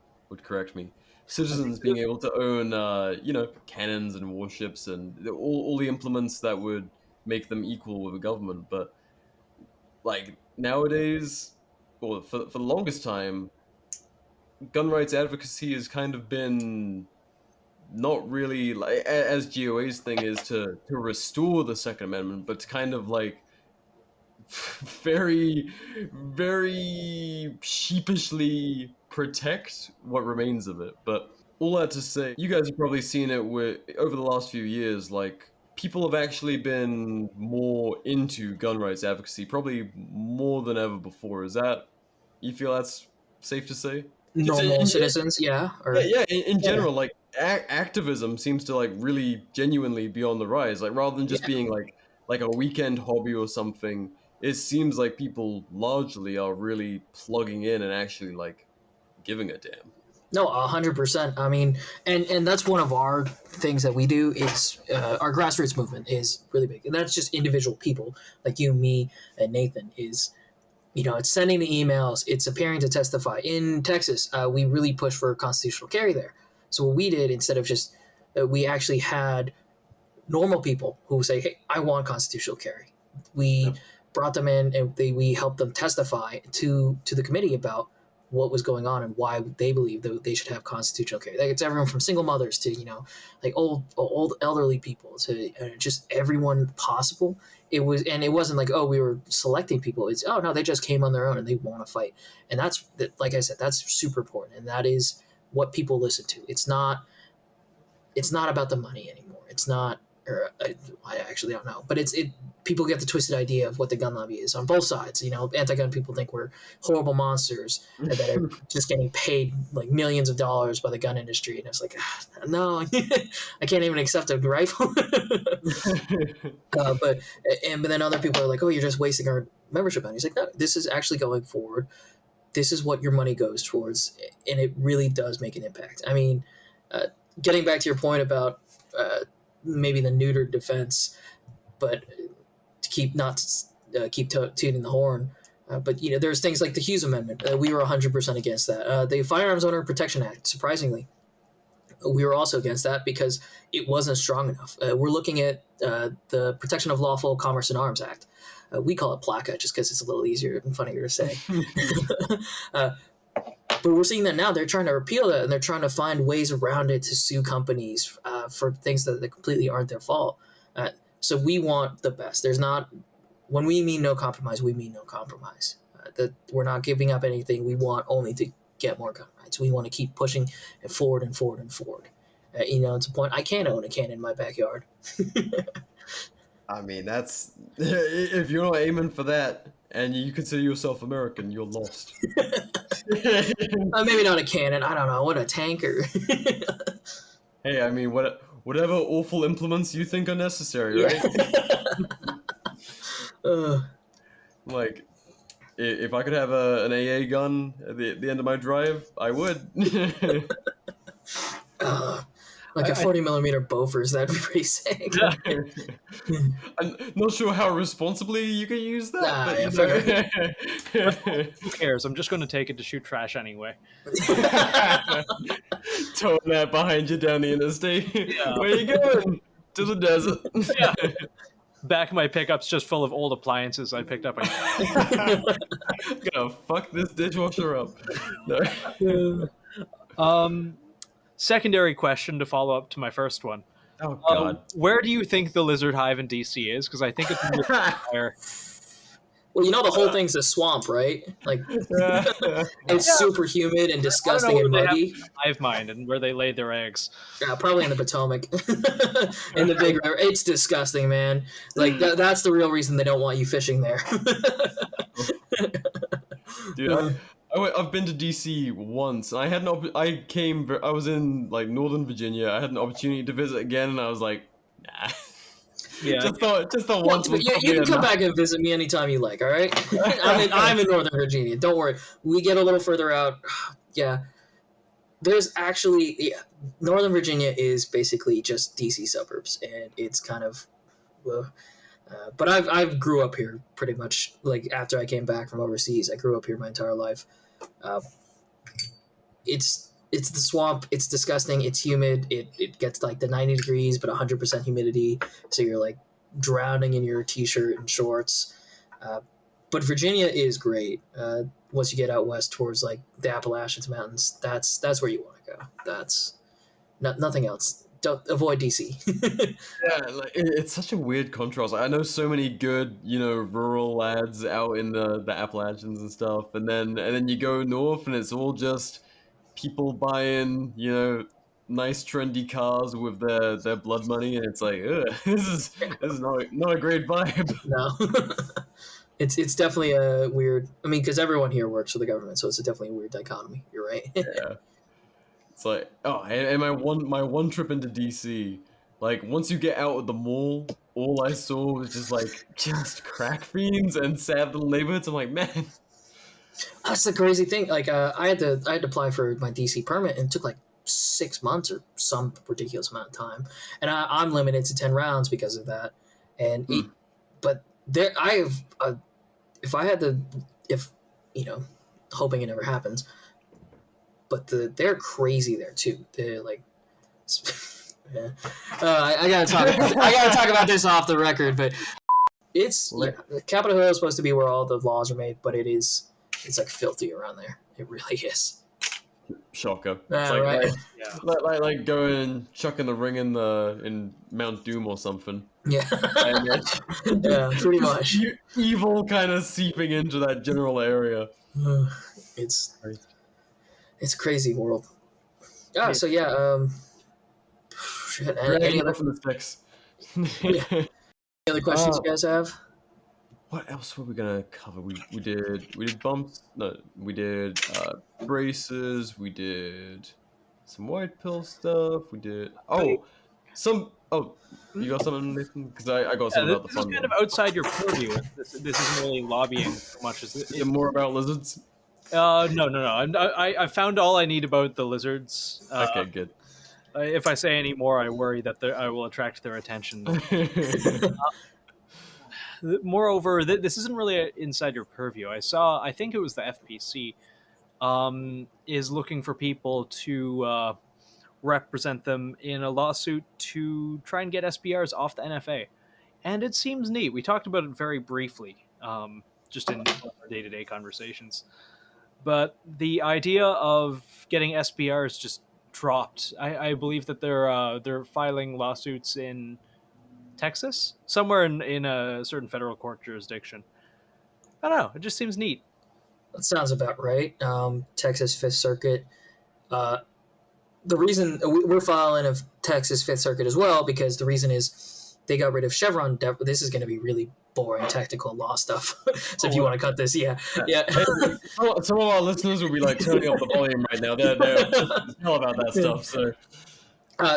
correct me. Citizens being able to own, cannons and warships and all the implements that would make them equal with the government. But like nowadays, or for the longest time, gun rights advocacy has kind of been not really like, as GOA's thing is to restore the Second Amendment, but to kind of like very, very sheepishly protect what remains of it. But all that to say, you guys have probably seen it over the last few years, like, people have actually been more into gun rights advocacy, probably more than ever before. You feel that's safe to say? Normal citizens, yeah? Or, Yeah. In general, like, activism seems to like really genuinely be on the rise. Like, rather than just being like a weekend hobby or something, it seems like people largely are really plugging in and actually like giving a damn. No, 100%. I mean, and that's one of our things that we do is our grassroots movement is really big, and that's just individual people like you, me, and Nathan. Is it's sending the emails, it's appearing to testify. In Texas, we really push for constitutional carry there. So what we did, instead of just we actually had normal people who say, "Hey, I want constitutional carry." We brought them in and we helped them testify to the committee about what was going on and why they believe that they should have constitutional carry. Like, it's everyone from single mothers to like old elderly people to just everyone possible. It wasn't like, oh, we were selecting people. It's, oh no, they just came on their own and they want to fight. And that's, like I said, that's super important, and that is what people listen to. It's not about the money anymore. It's not, or I actually don't know, but people get the twisted idea of what the gun lobby is on both sides. Anti-gun people think we're horrible monsters that are just getting paid like millions of dollars by the gun industry, and it's like, no, I can't even accept a rifle. But then other people are like, oh, you're just wasting our membership money. He's like, no, this is actually going forward. This is what your money goes towards, and it really does make an impact. I mean, getting back to your point about maybe the neutered defense, but to keep tooting the horn. But there's things like the Hughes Amendment. We were 100% against that. The Firearms Owner Protection Act, surprisingly, we were also against that because it wasn't strong enough. We're looking at the Protection of Lawful Commerce in Arms Act. We call it PLACA just because it's a little easier and funnier to say. But we're seeing that now they're trying to repeal that, and they're trying to find ways around it to sue companies for things that completely aren't their fault. So we want the best. When we mean no compromise, we mean no compromise. That we're not giving up anything. We want only to get more gun rights. We want to keep pushing it forward and forward and forward. It's a point. I can't own a cannon in my backyard. I mean, that's if you're not aiming for that and you consider yourself American, you're lost. Maybe not a cannon. I don't know. What, a tanker? Hey, I mean, whatever awful implements you think are necessary, right? Like, if I could have an AA gun at the end of my drive, I would. Like a 40mm Bofors, that'd be pretty sick. I'm not sure how responsibly you can use that. Who cares? I'm just going to take it to shoot trash anyway. Towing that behind you down the interstate. Yeah. Where you going? To the desert. Yeah. Back of my pickup's just full of old appliances I picked up. I'm gonna fuck this dishwasher up. No. secondary question to follow up to my first one. Oh God. Where do you think the lizard hive in DC is? Because I think it's higher. Well, the whole thing's a swamp, right? Like, it's Yeah. super humid and disgusting and They muggy. have hive mind and where they lay their eggs. Yeah, probably in the Potomac, in the big river. It's disgusting, man. Like that's the real reason they don't want you fishing there. Dude, I've been to DC once. And I was in like Northern Virginia. I had an opportunity to visit again, and I was like, nah. Yeah, just the once. You can come back and visit me anytime you like. All right, I'm in Northern Virginia. Don't worry. We get a little further out. Yeah, there's actually Northern Virginia is basically just DC suburbs, and it's kind of. But I've grew up here pretty much. Like after I came back from overseas, I grew up here my entire life. It's the swamp. It's disgusting. It's humid. It gets like the 90 degrees, but 100% humidity. So you're like drowning in your t-shirt and shorts. But Virginia is great. Once you get out west towards like the Appalachians Mountains, that's where you want to go. That's nothing else. Don't avoid DC. Yeah, like, it's such a weird contrast. I know so many good, rural lads out in the Appalachians and stuff, and then you go north, and it's all just people buying, nice trendy cars with their blood money, and it's like, ugh, this is not a great vibe. No, it's definitely a weird. I mean, because everyone here works for the government, so it's definitely a weird dichotomy. You're right. Yeah. It's like, and my one trip into DC, like once you get out of the mall, all I saw was just crack fiends and sad little neighborhoods. I'm like, man, that's the crazy thing. Like, I had to apply for my DC permit, and it took like 6 months or some ridiculous amount of time, and I'm limited to 10 rounds because of that. And but there, I have, if hoping it never happens. But they're crazy there too. They're like, yeah. I gotta talk about this off the record. But it's Capitol Hill is supposed to be where all the laws are made, but it's like filthy around there. It really is. Shocker. Right. Like going and chucking the ring in Mount Doom or something. Yeah. Yeah, pretty much. Evil kind of seeping into that general area. It's a crazy world. So yeah. Any other questions you guys have? What else were we gonna cover? We did bumps. No, we did braces. We did some white pill stuff. We did you got something, Nathan? Because I got something about the fun. This is kind of outside your purview. This isn't really lobbying so much as it. More about lizards. No. I found all I need about the lizards. Okay, good. If I say any more, I worry that I will attract their attention. Moreover, this isn't really inside your purview. I think it was the FPC, is looking for people to represent them in a lawsuit to try and get SBRs off the NFA. And it seems neat. We talked about it very briefly, just in our day-to-day conversations. But the idea of getting SBRs just dropped. I believe that they're filing lawsuits in Texas, somewhere in a certain federal court jurisdiction. I don't know. It just seems neat. That sounds about right. Texas Fifth Circuit. The reason we're filing of Texas Fifth Circuit as well, because the reason is they got rid of Chevron. This is going to be really boring technical law stuff. So if you want to cut this, yeah. Some of our listeners will be like turning up the volume right now. They're know about that stuff.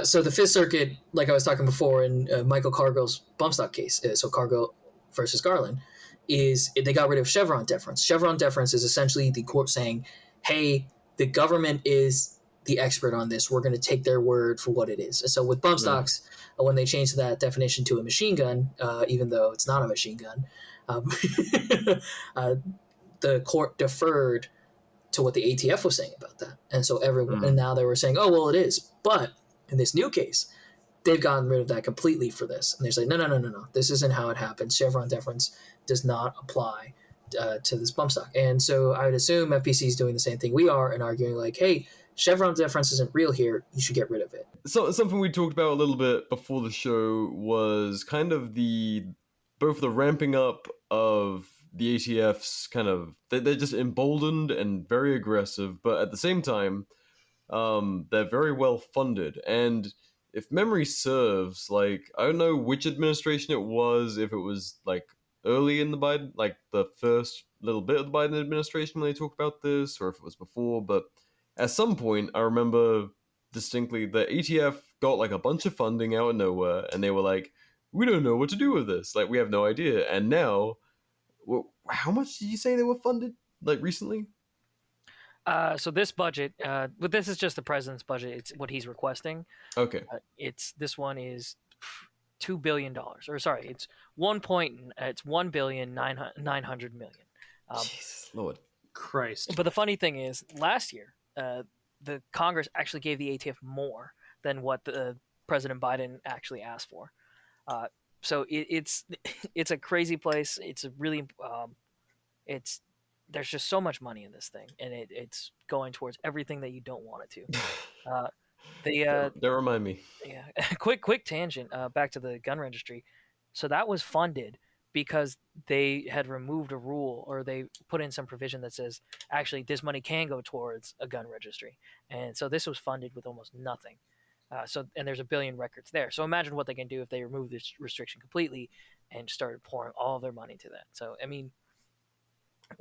So the Fifth Circuit, like I was talking before in Michael Cargill's bump stock case, so Cargill versus Garland, they got rid of Chevron deference. Chevron deference is essentially the court saying, hey, the government is the expert on this. We're going to take their word for what it is. And so with bump stocks, when they changed that definition to a machine gun, even though it's not a machine gun, the court deferred to what the ATF was saying about that. And so and now they were saying, oh, well, it is. But in this new case, they've gotten rid of that completely for this. And they're saying, no. This isn't how it happens. Chevron deference does not apply to this bump stock. And so I would assume FPC is doing the same thing we are and arguing like, hey, Chevron deference isn't real here. You should get rid of it. So something we talked about a little bit before the show was kind of both the ramping up of the ATF's kind of they're just emboldened and very aggressive, but at the same time, they're very well funded. And if memory serves, like I don't know which administration it was, if it was like early in the Biden, like the first little bit of the Biden administration when they talk about this, or if it was before, but at some point I remember distinctly the ATF got like a bunch of funding out of nowhere, and they were like, we don't know what to do with this, like we have no idea. And now, how much did you say they were funded like recently? So this budget, but this is just the president's budget. It's what he's requesting. Okay. This one is $2 billion, or sorry, it's 1,900 million. Jesus Lord Christ! But the funny thing is, last year, the Congress actually gave the ATF more than what the President Biden actually asked for. So it's a crazy place. It's a really there's just so much money in this thing, and it's going towards everything that you don't want it to. Don't remind me. Yeah, quick tangent. Back to the gun registry. So that was funded because they had removed a rule, or they put in some provision that says actually this money can go towards a gun registry, and so this was funded with almost nothing. And there's 1 billion records there. So imagine what they can do if they remove this restriction completely and started pouring all of their money to that. So I mean,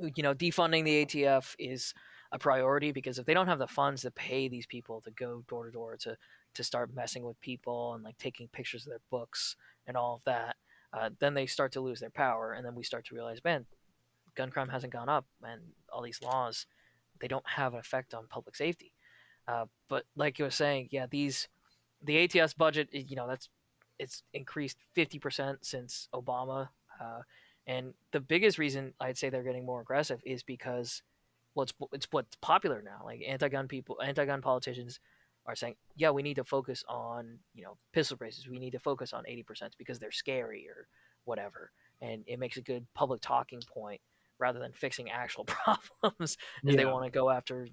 defunding the ATF is a priority, because if they don't have the funds to pay these people to go door to door to start messing with people and like taking pictures of their books and all of that, then they start to lose their power, and then we start to realize, man, gun crime hasn't gone up, and all these laws, they don't have an effect on public safety. But like you were saying, yeah, the ATF's budget, it's increased 50% since Obama. And the biggest reason I'd say they're getting more aggressive is because it's what's popular now. Like anti-gun politicians are saying, yeah, we need to focus on, pistol braces. We need to focus on 80% because they're scary or whatever. And it makes a good public talking point rather than fixing actual problems. They want to go after,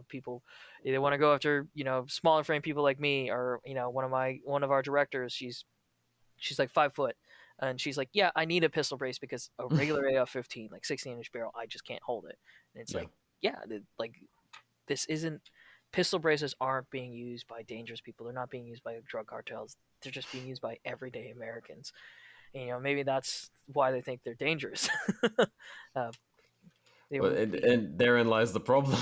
people. They want to go after, smaller frame people like me, or, one of our directors, she's like 5 foot. And she's like, yeah, I need a pistol brace because a regular AR-15, like 16-inch barrel, I just can't hold it. And it's like, yeah, this isn't, pistol braces aren't being used by dangerous people. They're not being used by drug cartels. They're just being used by everyday Americans. And, maybe that's why they think they're dangerous. And therein lies the problem.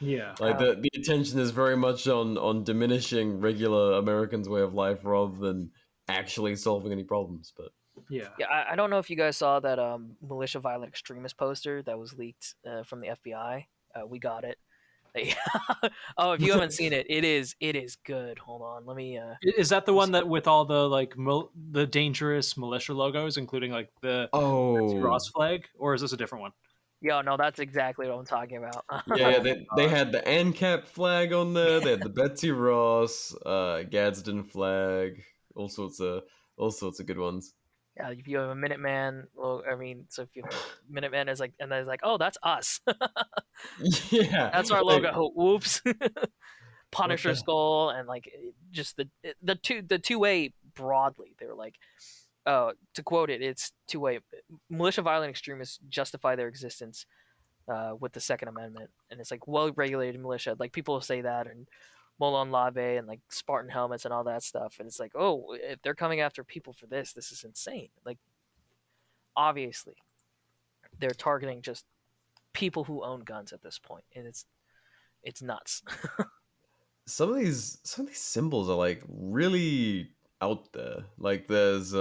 Yeah. Like the attention is very much on diminishing regular Americans' way of life rather than actually solving any problems. But yeah, I don't know if you guys saw that militia violent extremist poster that was leaked from the FBI. We got it. Oh, if you haven't seen it, it is good. Hold on, let me. Is that the one that with all the like the dangerous militia logos, including like the Ross flag, or is this a different one? Yeah, no, that's exactly what I'm talking about. yeah, they had the ANCAP flag on there. They had the Betsy Ross, Gadsden flag. All sorts of good ones. Yeah, if you have a Minuteman, well, I mean, so if you have Minuteman is like, and then it's like, oh, that's us. Yeah, that's our logo. Whoops. Punisher skull, and like just the two-way broadly. They were like, to quote it, it's two-way. Militia violent extremists justify their existence with the Second Amendment, and it's like well-regulated militia. Like people say that, and Molon Labe and like Spartan helmets and all that stuff, and it's like, oh, if they're coming after people for this is insane. Like, obviously, they're targeting just people who own guns at this point, and it's nuts. Some of these symbols are like really out there. Like there's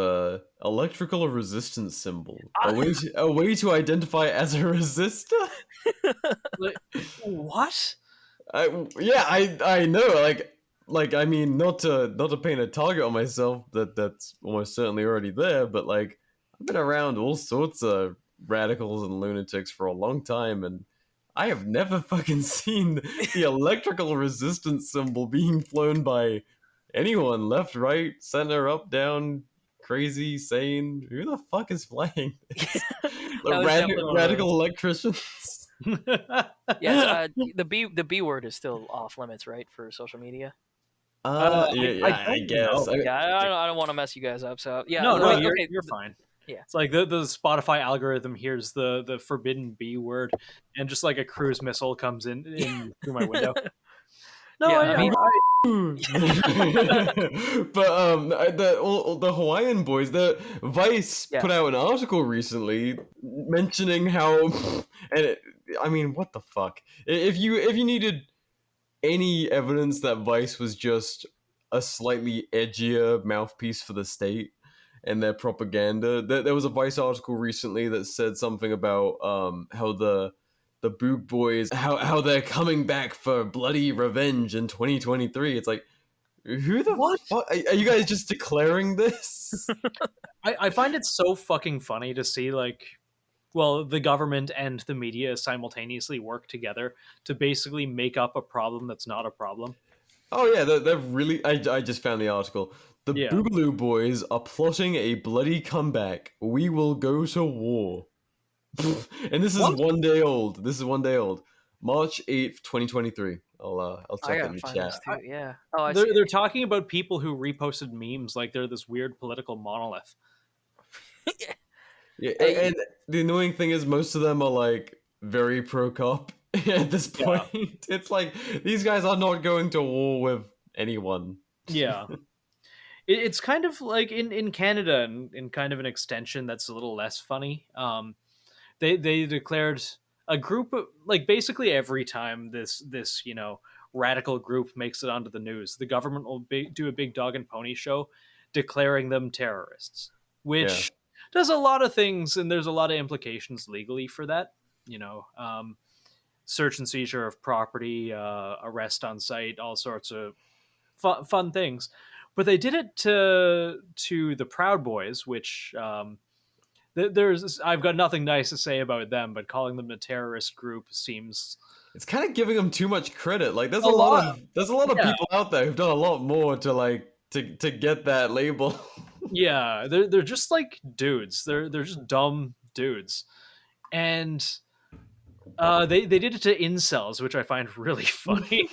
electrical resistance symbol, a way to identify as a resistor. What? I know. Like I mean, not to paint a target on myself. That's almost certainly already there. But like, I've been around all sorts of radicals and lunatics for a long time, and I have never fucking seen the electrical resistance symbol being flown by anyone, left, right, center, up, down, crazy, sane. Who the fuck is flying this? Radical electricians. Yeah, the B word is still off limits, right, for social media? I don't guess. know. Yeah, I don't want to mess you guys up. So yeah, No, like, you're okay, you're fine. yeah. It's like the Spotify algorithm hears the forbidden B word, and just like a cruise missile comes in through my window. No, Yeah, I mean, But the Hawaiian boys, the Vice Yeah. put out an article recently mentioning how, I mean, what the fuck? If you needed any evidence that Vice was just a slightly edgier mouthpiece for the state and their propaganda, there was a Vice article recently that said something about how the Boog Boys, how they're coming back for bloody revenge in 2023. It's like, who the What? fuck? Are you guys just declaring this? I find it so fucking funny to see like, well, the government and the media simultaneously work together to basically make up a problem that's not a problem. Oh yeah, they're really. I just found the article. The Yeah. Boogaloo Boys are plotting a bloody comeback. We will go to war. And this is What? 1 day old. This is 1 day old. March 8th, 2023. I'll I check it gotta in the find chat. this too. Yeah. Oh, I see. They're talking about people who reposted memes like they're this weird political monolith. Yeah, Hey. and the annoying thing is most of them are like very pro cop at this Yeah. point. It's like these guys are not going to war with anyone. Yeah. It's kind of like in Canada, and in kind of an extension that's a little less funny. They declared a group of, like, basically every time this radical group makes it onto the news, the government will do a big dog and pony show declaring them terrorists, which does a lot of things, and there's a lot of implications legally for that. Search and seizure of property, arrest on site, all sorts of fun things. But they did it to the Proud Boys, which I've got nothing nice to say about them, but calling them a terrorist group seems, It's kind of giving them too much credit. Like there's A a lot lot. of Yeah. people out there who've done a lot more to like to get that label. yeah, they're just like dudes. They're just dumb dudes, and they did it to incels, which I find really funny.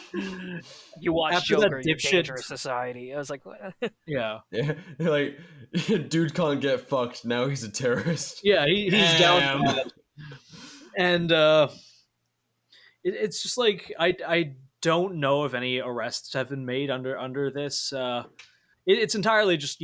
You watch After that Joker, Your dipshit- Dangerous Society. I was like, what? Yeah, Yeah, like dude can't get fucked. Now he's a terrorist. yeah, he's down Damn. for that. And it's just like I don't know if any arrests have been made under this. It's entirely just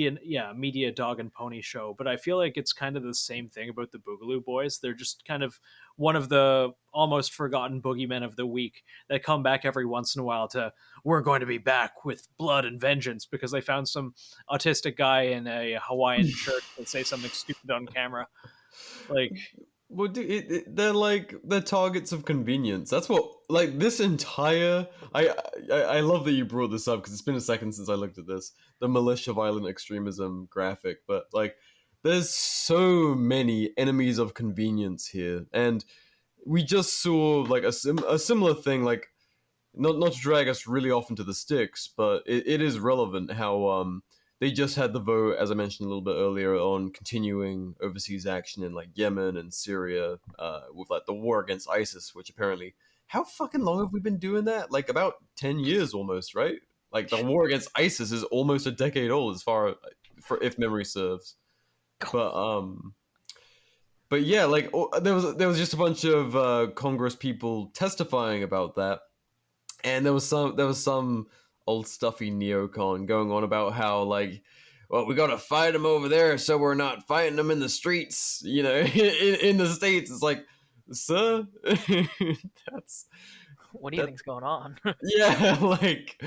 media dog and pony show, but I feel like it's kind of the same thing about the Boogaloo Boys. They're just kind of one of the almost forgotten boogeymen of the week that come back every once in a while to, we're going to be back with blood and vengeance, because they found some autistic guy in a Hawaiian shirt that say something stupid on camera. Like, Well, dude, they're targets of convenience. That's what, like, this entire. I love that you brought this up because it's been a second since I looked at this, the militia violent extremism graphic. But like, there's so many enemies of convenience here, and we just saw like a similar thing. Like, not to drag us really off into the sticks, but it is relevant how they just had the vote, as I mentioned a little bit earlier, on continuing overseas action in like Yemen and Syria, with like the war against ISIS, which apparently, how fucking long have we been doing that? Like about 10 years almost, right? Like the war against ISIS is almost a decade old, as far if memory serves. But yeah, like there was just a bunch of Congress people testifying about that, and there was some old stuffy neocon going on about how, like, well, we gotta fight them over there so we're not fighting them in the streets, in the States. It's like, sir, that's... What do you think's going on? Yeah, like,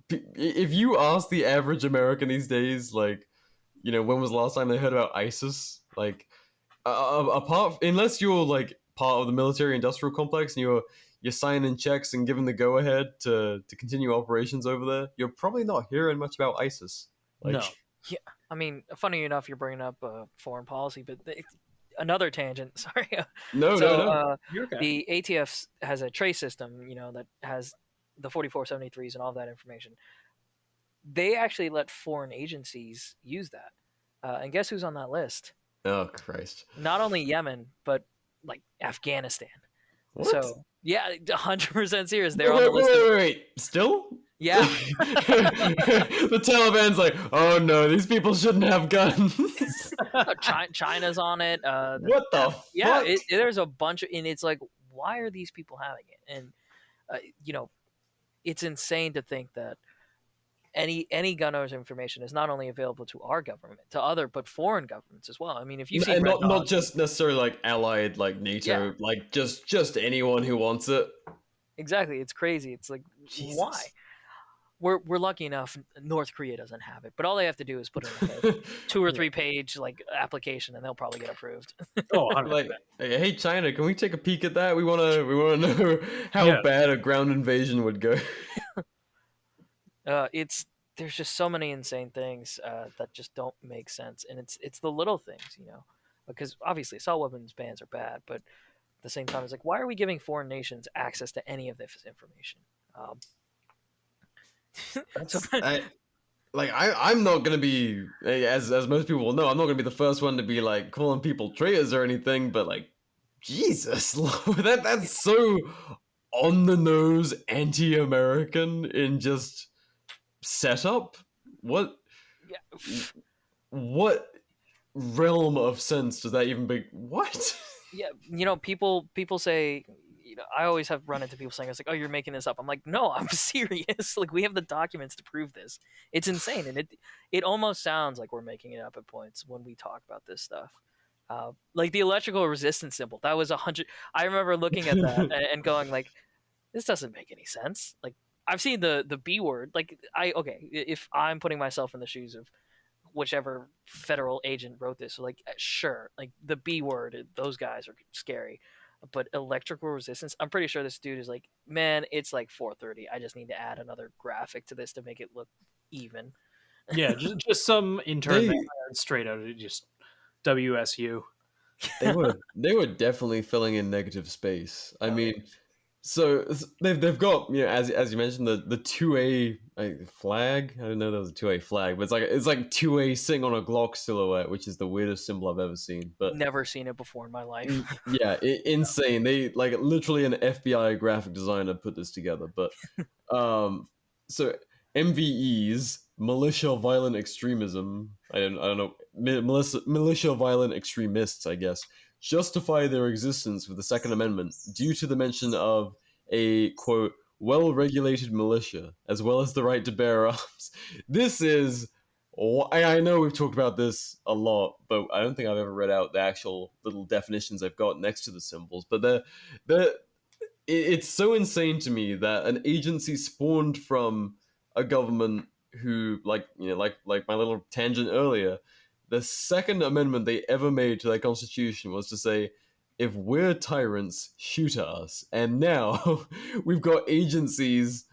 if you ask the average American these days, like, when was the last time they heard about ISIS? Like, unless you're, like, part of the military-industrial complex and you're signing checks and giving the go-ahead to continue operations over there, you're probably not hearing much about ISIS. Like, no. Yeah, I mean, funny enough, you're bringing up foreign policy, but another tangent. Sorry. No. You're okay. The ATF has a trace system, that has the 4473s and all that information. They actually let foreign agencies use that, and guess who's on that list? Oh Christ! Not only Yemen, but like Afghanistan. What? So yeah, 100% serious. They're on the list. Wait. Still? Yeah. The Taliban's like, oh no, these people shouldn't have guns. China's on it. What the fuck? Yeah, there's a bunch of, and it's like, why are these people having it? And it's insane to think that any gun owners information is not only available to our government, to other but foreign governments as well. I mean, if you've seen not just necessarily like allied, like NATO, Yeah. like just anyone who wants it. Exactly, it's crazy. It's like, Jesus. why? We're lucky enough North Korea doesn't have it, but all they have to do is put in like a 2 or 3 page like application, and they'll probably get approved. Oh, 100%. Like, hey China, can we take a peek at that? We wanna know how bad a ground invasion would go. There's just so many insane things that just don't make sense, and it's the little things, because obviously assault weapons bans are bad, but at the same time, it's like, why are we giving foreign nations access to any of this information? I'm not gonna be, as most people will know, I'm not gonna be the first one to be like calling people traitors or anything, but like, Jesus, that's so on the nose anti-American in just setup. What realm of sense does that even be? What? Yeah, people say, I always have run into people saying, it's like, oh, you're making this up. I'm like, no, I'm serious. Like, we have the documents to prove this. It's insane, and it almost sounds like we're making it up at points when we talk about this stuff. Like the electrical resistance symbol, that was 100. I remember looking at that and going like, this doesn't make any sense. Like, I've seen the B word. Like, if I'm putting myself in the shoes of whichever federal agent wrote this, like, sure, like the B word, those guys are scary, but electrical resistance, I'm pretty sure this dude is like, man, it's like 4:30. I just need to add another graphic to this to make it look even. Yeah, just some intern that hired straight out of just WSU. They were definitely filling in negative space. I mean, so they've got, as you mentioned, the 2A flag. I didn't know there was a 2A flag, but it's like 2A sitting on a Glock silhouette, which is the weirdest symbol I've ever seen. But never seen it before in my life. Yeah, insane. They like literally an FBI graphic designer put this together. But so MVEs, militia violent extremism. I don't know, militia violent extremists, I guess, justify their existence with the Second Amendment due to the mention of a, quote, well-regulated militia, as well as the right to bear arms. This is, I know we've talked about this a lot, but I don't think I've ever read out the actual little definitions I've got next to the symbols. But it's so insane to me that an agency spawned from a government who, like my little tangent earlier, the Second Amendment they ever made to their constitution was to say, if we're tyrants, shoot at us. And now we've got agencies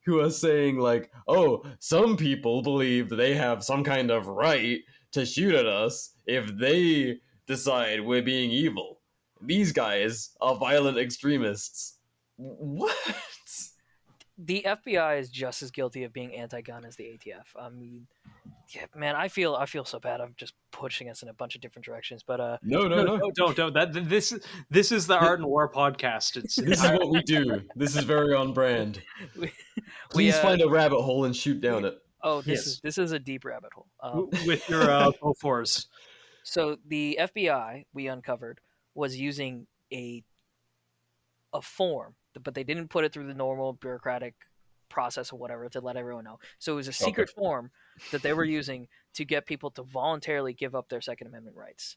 who are saying like, oh, some people believe that they have some kind of right to shoot at us if they decide we're being evil. These guys are violent extremists. What? The FBI is just as guilty of being anti-gun as the ATF. I mean, yeah, man, I feel so bad. I'm just pushing us in a bunch of different directions, but no, don't. This is the Art and War podcast. This is what we do. This is very on brand. Please find a rabbit hole and shoot down it. Oh, this is a deep rabbit hole. With your O4s. So the FBI we uncovered was using a form, but they didn't put it through the normal bureaucratic process or whatever to let everyone know. So it was a secret form that they were using to get people to voluntarily give up their Second Amendment rights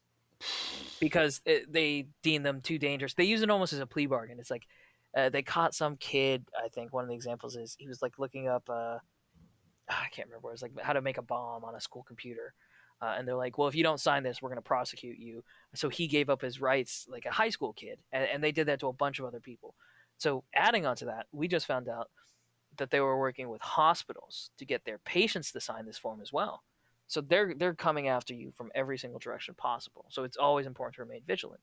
because they deem them too dangerous. They use it almost as a plea bargain. It's like they caught some kid. I think one of the examples is he was like looking up I can't remember. It was like how to make a bomb on a school computer. And they're like, well, if you don't sign this, we're going to prosecute you. So he gave up his rights like a high school kid. And they did that to a bunch of other people. So adding on to that, we just found out that they were working with hospitals to get their patients to sign this form as well. So they're coming after you from every single direction possible. So it's always important to remain vigilant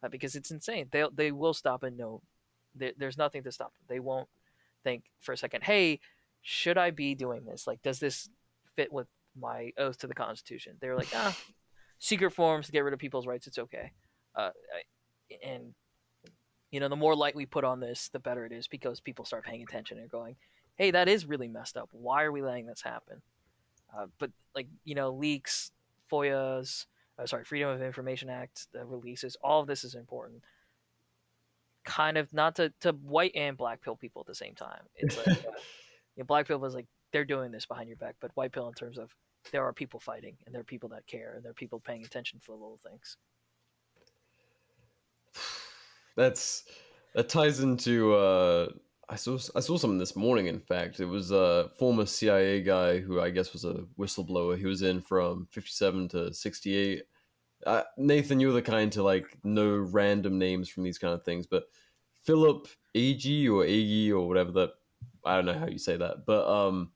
because it's insane. They will stop and know there's nothing to stop them. They won't think for a second, hey, should I be doing this? Like, does this fit with my oath to the Constitution? They're like, secret forms to get rid of people's rights. It's okay. And the more light we put on this, the better it is, because people start paying attention and going, hey, that is really messed up. Why are we letting this happen? But leaks, FOIAs, Freedom of Information Act releases, all of this is important. Kind of not to white and black pill people at the same time. It's like black pill is like they're doing this behind your back, but white pill in terms of there are people fighting, and there are people that care, and there are people paying attention for the little things. That ties into I saw something this morning. In fact, it was a former CIA guy who I guess was a whistleblower. He was in from 57 to 68. Nathan, you're the kind to like know random names from these kind of things, but Philip Agee or Agee or whatever that, I don't know how you say that, but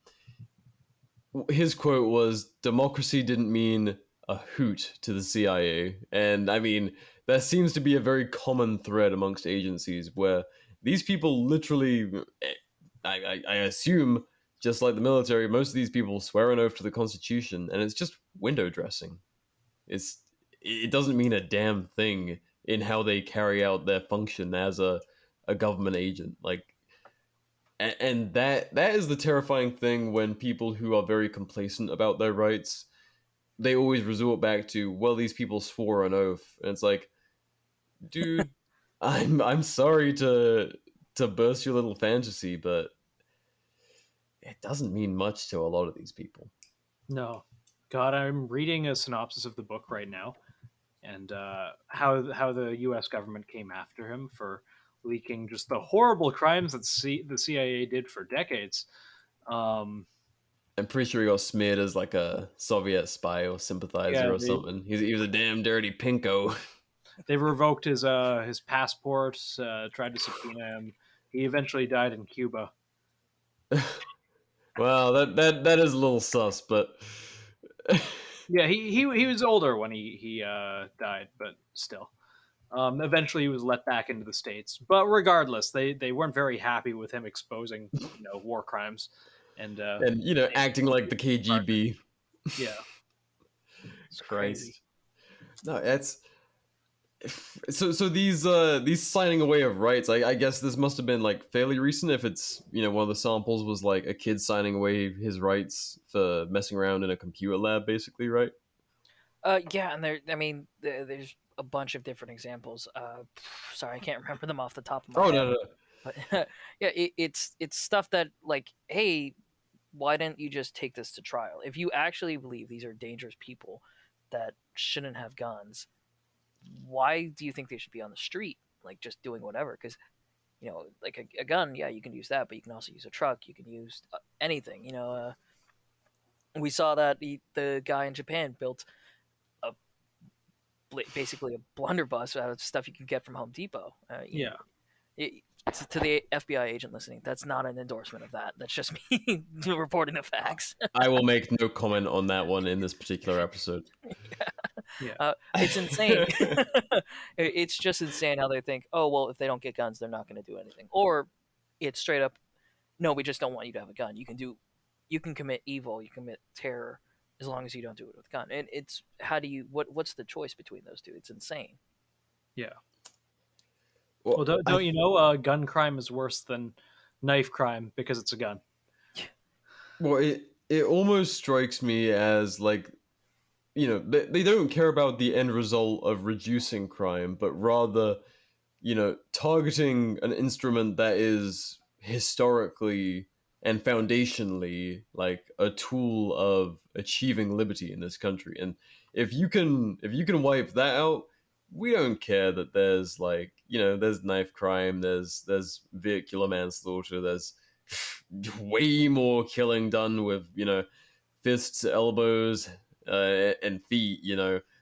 his quote was, "Democracy didn't mean a hoot to the CIA," and I mean there seems to be a very common thread amongst agencies where these people literally, I assume, just like the military, most of these people swear an oath to the Constitution, and it's just window dressing. It doesn't mean a damn thing in how they carry out their function as a government agent. Like, and that is the terrifying thing when people who are very complacent about their rights, they always resort back to, well, these people swore an oath, and it's like, dude, I'm sorry to burst your little fantasy, but it doesn't mean much to a lot of these people. No. God, I'm reading a synopsis of the book right now, and how the U.S. government came after him for leaking just the horrible crimes that the CIA did for decades. I'm pretty sure he got smeared as like a Soviet spy or sympathizer or something. He was a damn dirty pinko. They revoked his passport, tried to subpoena him. He eventually died in Cuba. Well, that is a little sus, but yeah, he was older when he died, but still. Eventually, he was let back into the States. But regardless, they weren't very happy with him exposing war crimes and acting like the KGB. Yeah, it's Christ. crazy. No, that's so these signing away of rights. I guess this must have been like fairly recent. If it's one of the samples was like a kid signing away his rights for messing around in a computer lab, basically, right? Yeah, and there's a bunch of different examples. Sorry, I can't remember them off the top of my head. No. But yeah, it's stuff that like, hey, why didn't you just take this to trial? If you actually believe these are dangerous people that shouldn't have guns, why do you think they should be on the street, like just doing whatever? Because like a gun, yeah, you can use that, but you can also use a truck. You can use anything. We saw that the guy in Japan built basically a blunderbuss out of stuff you can get from Home Depot. To the FBI agent listening, that's not an endorsement of that. That's just me reporting the facts. I will make no comment on that one in this particular episode. Yeah. It's insane. It's just insane how they think, oh, well, if they don't get guns, they're not going to do anything. Or it's straight up, no, we just don't want you to have a gun. You can commit evil, you commit terror, as long as you don't do it with a gun. And it's, what's the choice between those two? It's insane. Yeah. Well, don't you know gun crime is worse than knife crime because it's a gun? Well, it almost strikes me as like, they don't care about the end result of reducing crime, but rather, targeting an instrument that is historically and foundationally like a tool of achieving liberty in this country. And if you can wipe that out, we don't care that there's like, there's knife crime, there's vehicular manslaughter, there's way more killing done with, fists, elbows, and feet,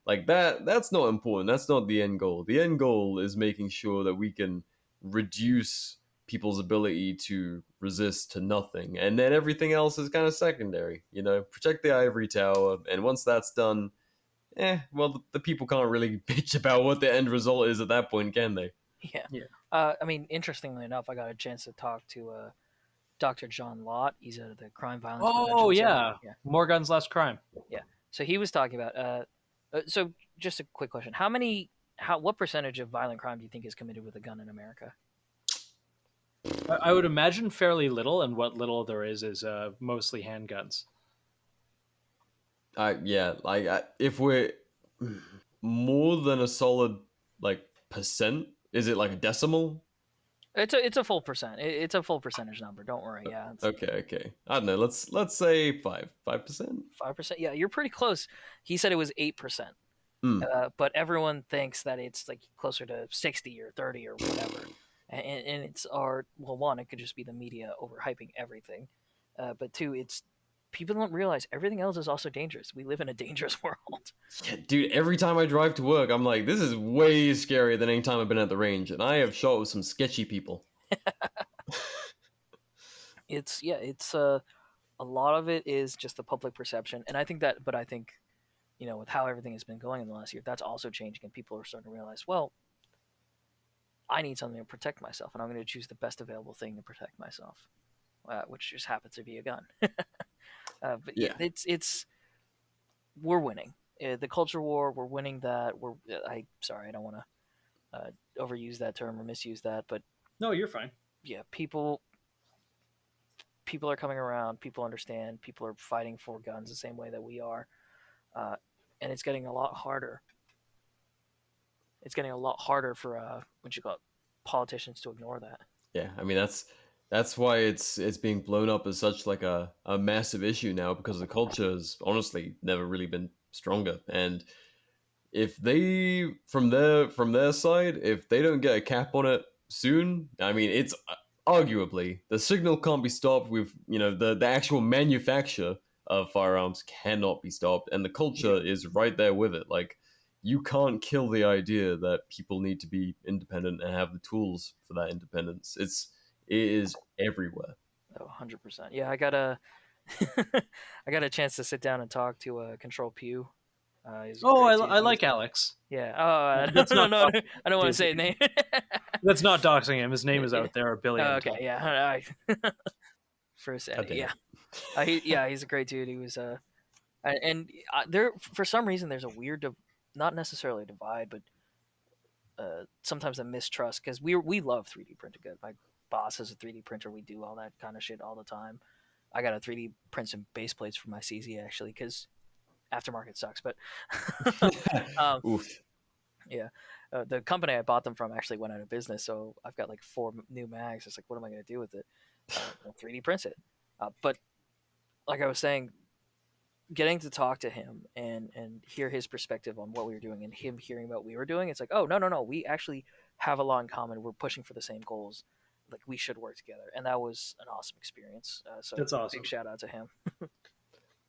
like that's not important. That's not the end goal. The end goal is making sure that we can reduce people's ability to resist to nothing. And then everything else is kind of secondary, protect the ivory tower. And once that's done, well, the people can't really bitch about what the end result is at that point, can they? Yeah. Interestingly enough, I got a chance to talk to Dr. John Lott. He's at the Crime Violence Prevention Center. Yeah. More guns, less crime. Yeah. So he was talking about. So just a quick question: how many what percentage of violent crime do you think is committed with a gun in America? I would imagine fairly little, and what little there is mostly handguns. If we're more than a solid like percent, is it like a decimal? It's a full percent. It's a full percentage number. Don't worry. Yeah. Okay. I don't know. Let's say 5%. 5%. Yeah, you're pretty close. He said it was 8%. But everyone thinks that it's like closer to 60 or 30 or whatever. And it's one, it could just be the media overhyping everything. But two, it's people don't realize everything else is also dangerous. We live in a dangerous world. Yeah, dude, every time I drive to work, I'm like, this is way scarier than any time I've been at the range. And I have shot with some sketchy people. It's a lot of it is just the public perception. And I think, with how everything has been going in the last year, that's also changing. And people are starting to realize, well, I need something to protect myself. And I'm going to choose the best available thing to protect myself, which just happens to be a gun. But yeah, we're winning the culture war. We're winning that. I don't want to overuse that term or misuse that, but no, you're fine. Yeah, people are coming around. People understand. People are fighting for guns the same way that we are, and it's getting a lot harder. It's getting a lot harder for politicians to ignore that. Yeah, I mean that's why it's being blown up as such like a massive issue now, because the culture has honestly never really been stronger. And if they from their side, if they don't get a cap on it soon, I mean, it's arguably the signal can't be stopped with the actual manufacture of firearms cannot be stopped, and the culture is right there with it. Like, you can't kill the idea that people need to be independent and have the tools for that independence. It is everywhere. Oh, 100%. Yeah, I got a chance to sit down and talk to Control Pew. I like Alex. Yeah. I don't want to say his name. That's not doxing him. His name is out there a billion. Okay, yeah. For a second, yeah. He's a great dude. He was and there for some reason there's a weird, not necessarily a divide, but sometimes a mistrust, because we love 3D printed good. My boss has a 3D printer. We do all that kind of shit all the time. I got a 3D print some base plates for my CZ actually, because aftermarket sucks. But Oof. Yeah, the company I bought them from actually went out of business, so I've got like 4 new mags. It's like, what am I going to do with it? 3D prints it. But like I was saying, getting to talk to him and hear his perspective on what we were doing, and him hearing about what we were doing, it's like, oh, no, we actually have a lot in common. We're pushing for the same goals. Like, we should work together. And that was an awesome experience. So that's awesome. Big shout out to him.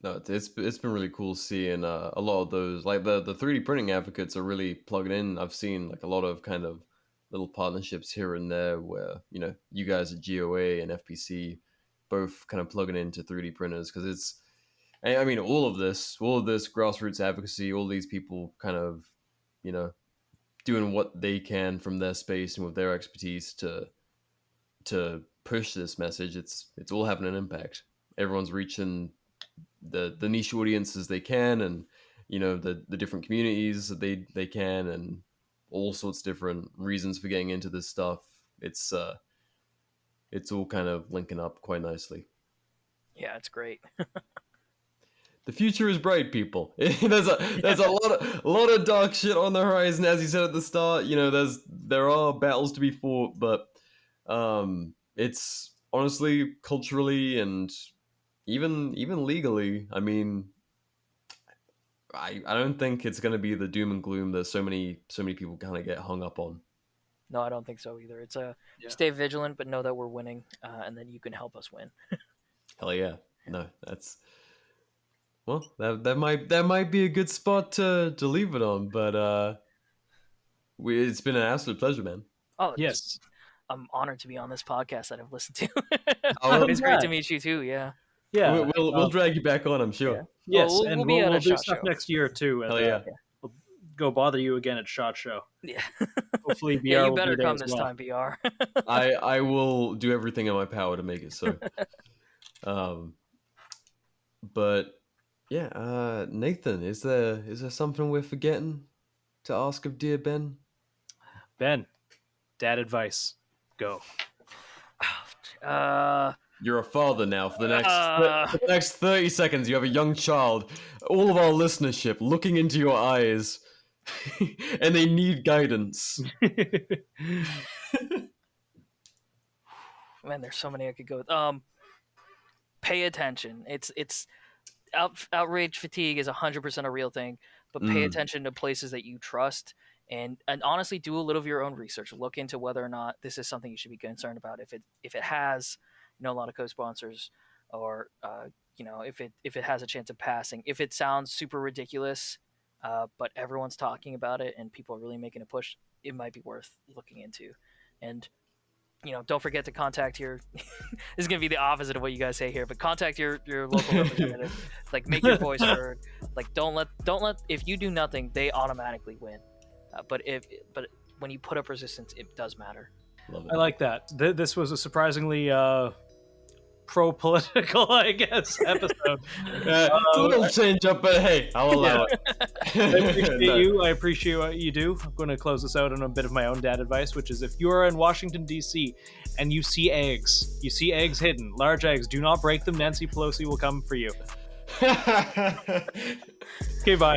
No, it's been really cool seeing a lot of those, like the 3D printing advocates are really plugging in. I've seen like a lot of kind of little partnerships here and there where, you guys at GOA and FPC both kind of plugging into 3D printers, because I mean, all of this grassroots advocacy, all these people kind of, doing what they can from their space and with their expertise to push this message. It's all having an impact. Everyone's reaching the niche audiences they can, and the different communities that they can, and all sorts of different reasons for getting into this stuff. It's all kind of linking up quite nicely. Yeah, it's great. The future is bright, people. There's a lot of dark shit on the horizon, as you said at the start. There are battles to be fought, but it's honestly, culturally and even legally, I mean, I don't think it's going to be the doom and gloom that so many people kind of get hung up on. No, I don't think so either. It's stay vigilant, but know that we're winning, and then you can help us win. Hell yeah. No, that's... Well, that might be a good spot to leave it on, but it's been an absolute pleasure, man. Oh yes, I'm honored to be on this podcast that I've listened to. It's great to meet you too. Yeah, we'll drag you back on, I'm sure. Yeah. Yes, and we'll do stuff show next year too. Hell yeah. We'll go bother you again at SHOT Show. Yeah. Hopefully, BR you will better be there come as this well. time, BR. I will do everything in my power to make it so. But yeah, Nathan, is there something we're forgetting? to ask of dear Ben? Ben, dad advice. Go. You're a father now. For the next 30 seconds, you have a young child. All of our listenership looking into your eyes, and they need guidance. Man, there's so many I could go with. Pay attention. It's outrage fatigue is 100% a real thing, but pay attention to places that you trust, and honestly do a little of your own research. Look into whether or not this is something you should be concerned about. If it has, a lot of co-sponsors, or if it has a chance of passing. If it sounds super ridiculous, but everyone's talking about it and people are really making a push, it might be worth looking into. And don't forget to contact your this is going to be the opposite of what you guys say here, but contact your local representative. Like, make your voice heard. Like, don't let if you do nothing, they automatically win. But when you put up resistance, it does matter. I like that. This was a surprisingly pro-political, I guess, episode. It's a little change up, but hey, I'll allow it. I appreciate you. I appreciate what you do. I'm going to close this out on a bit of my own dad advice, which is, if you are in Washington, D.C. and you see eggs hidden, large eggs, do not break them. Nancy Pelosi will come for you. Okay, bye.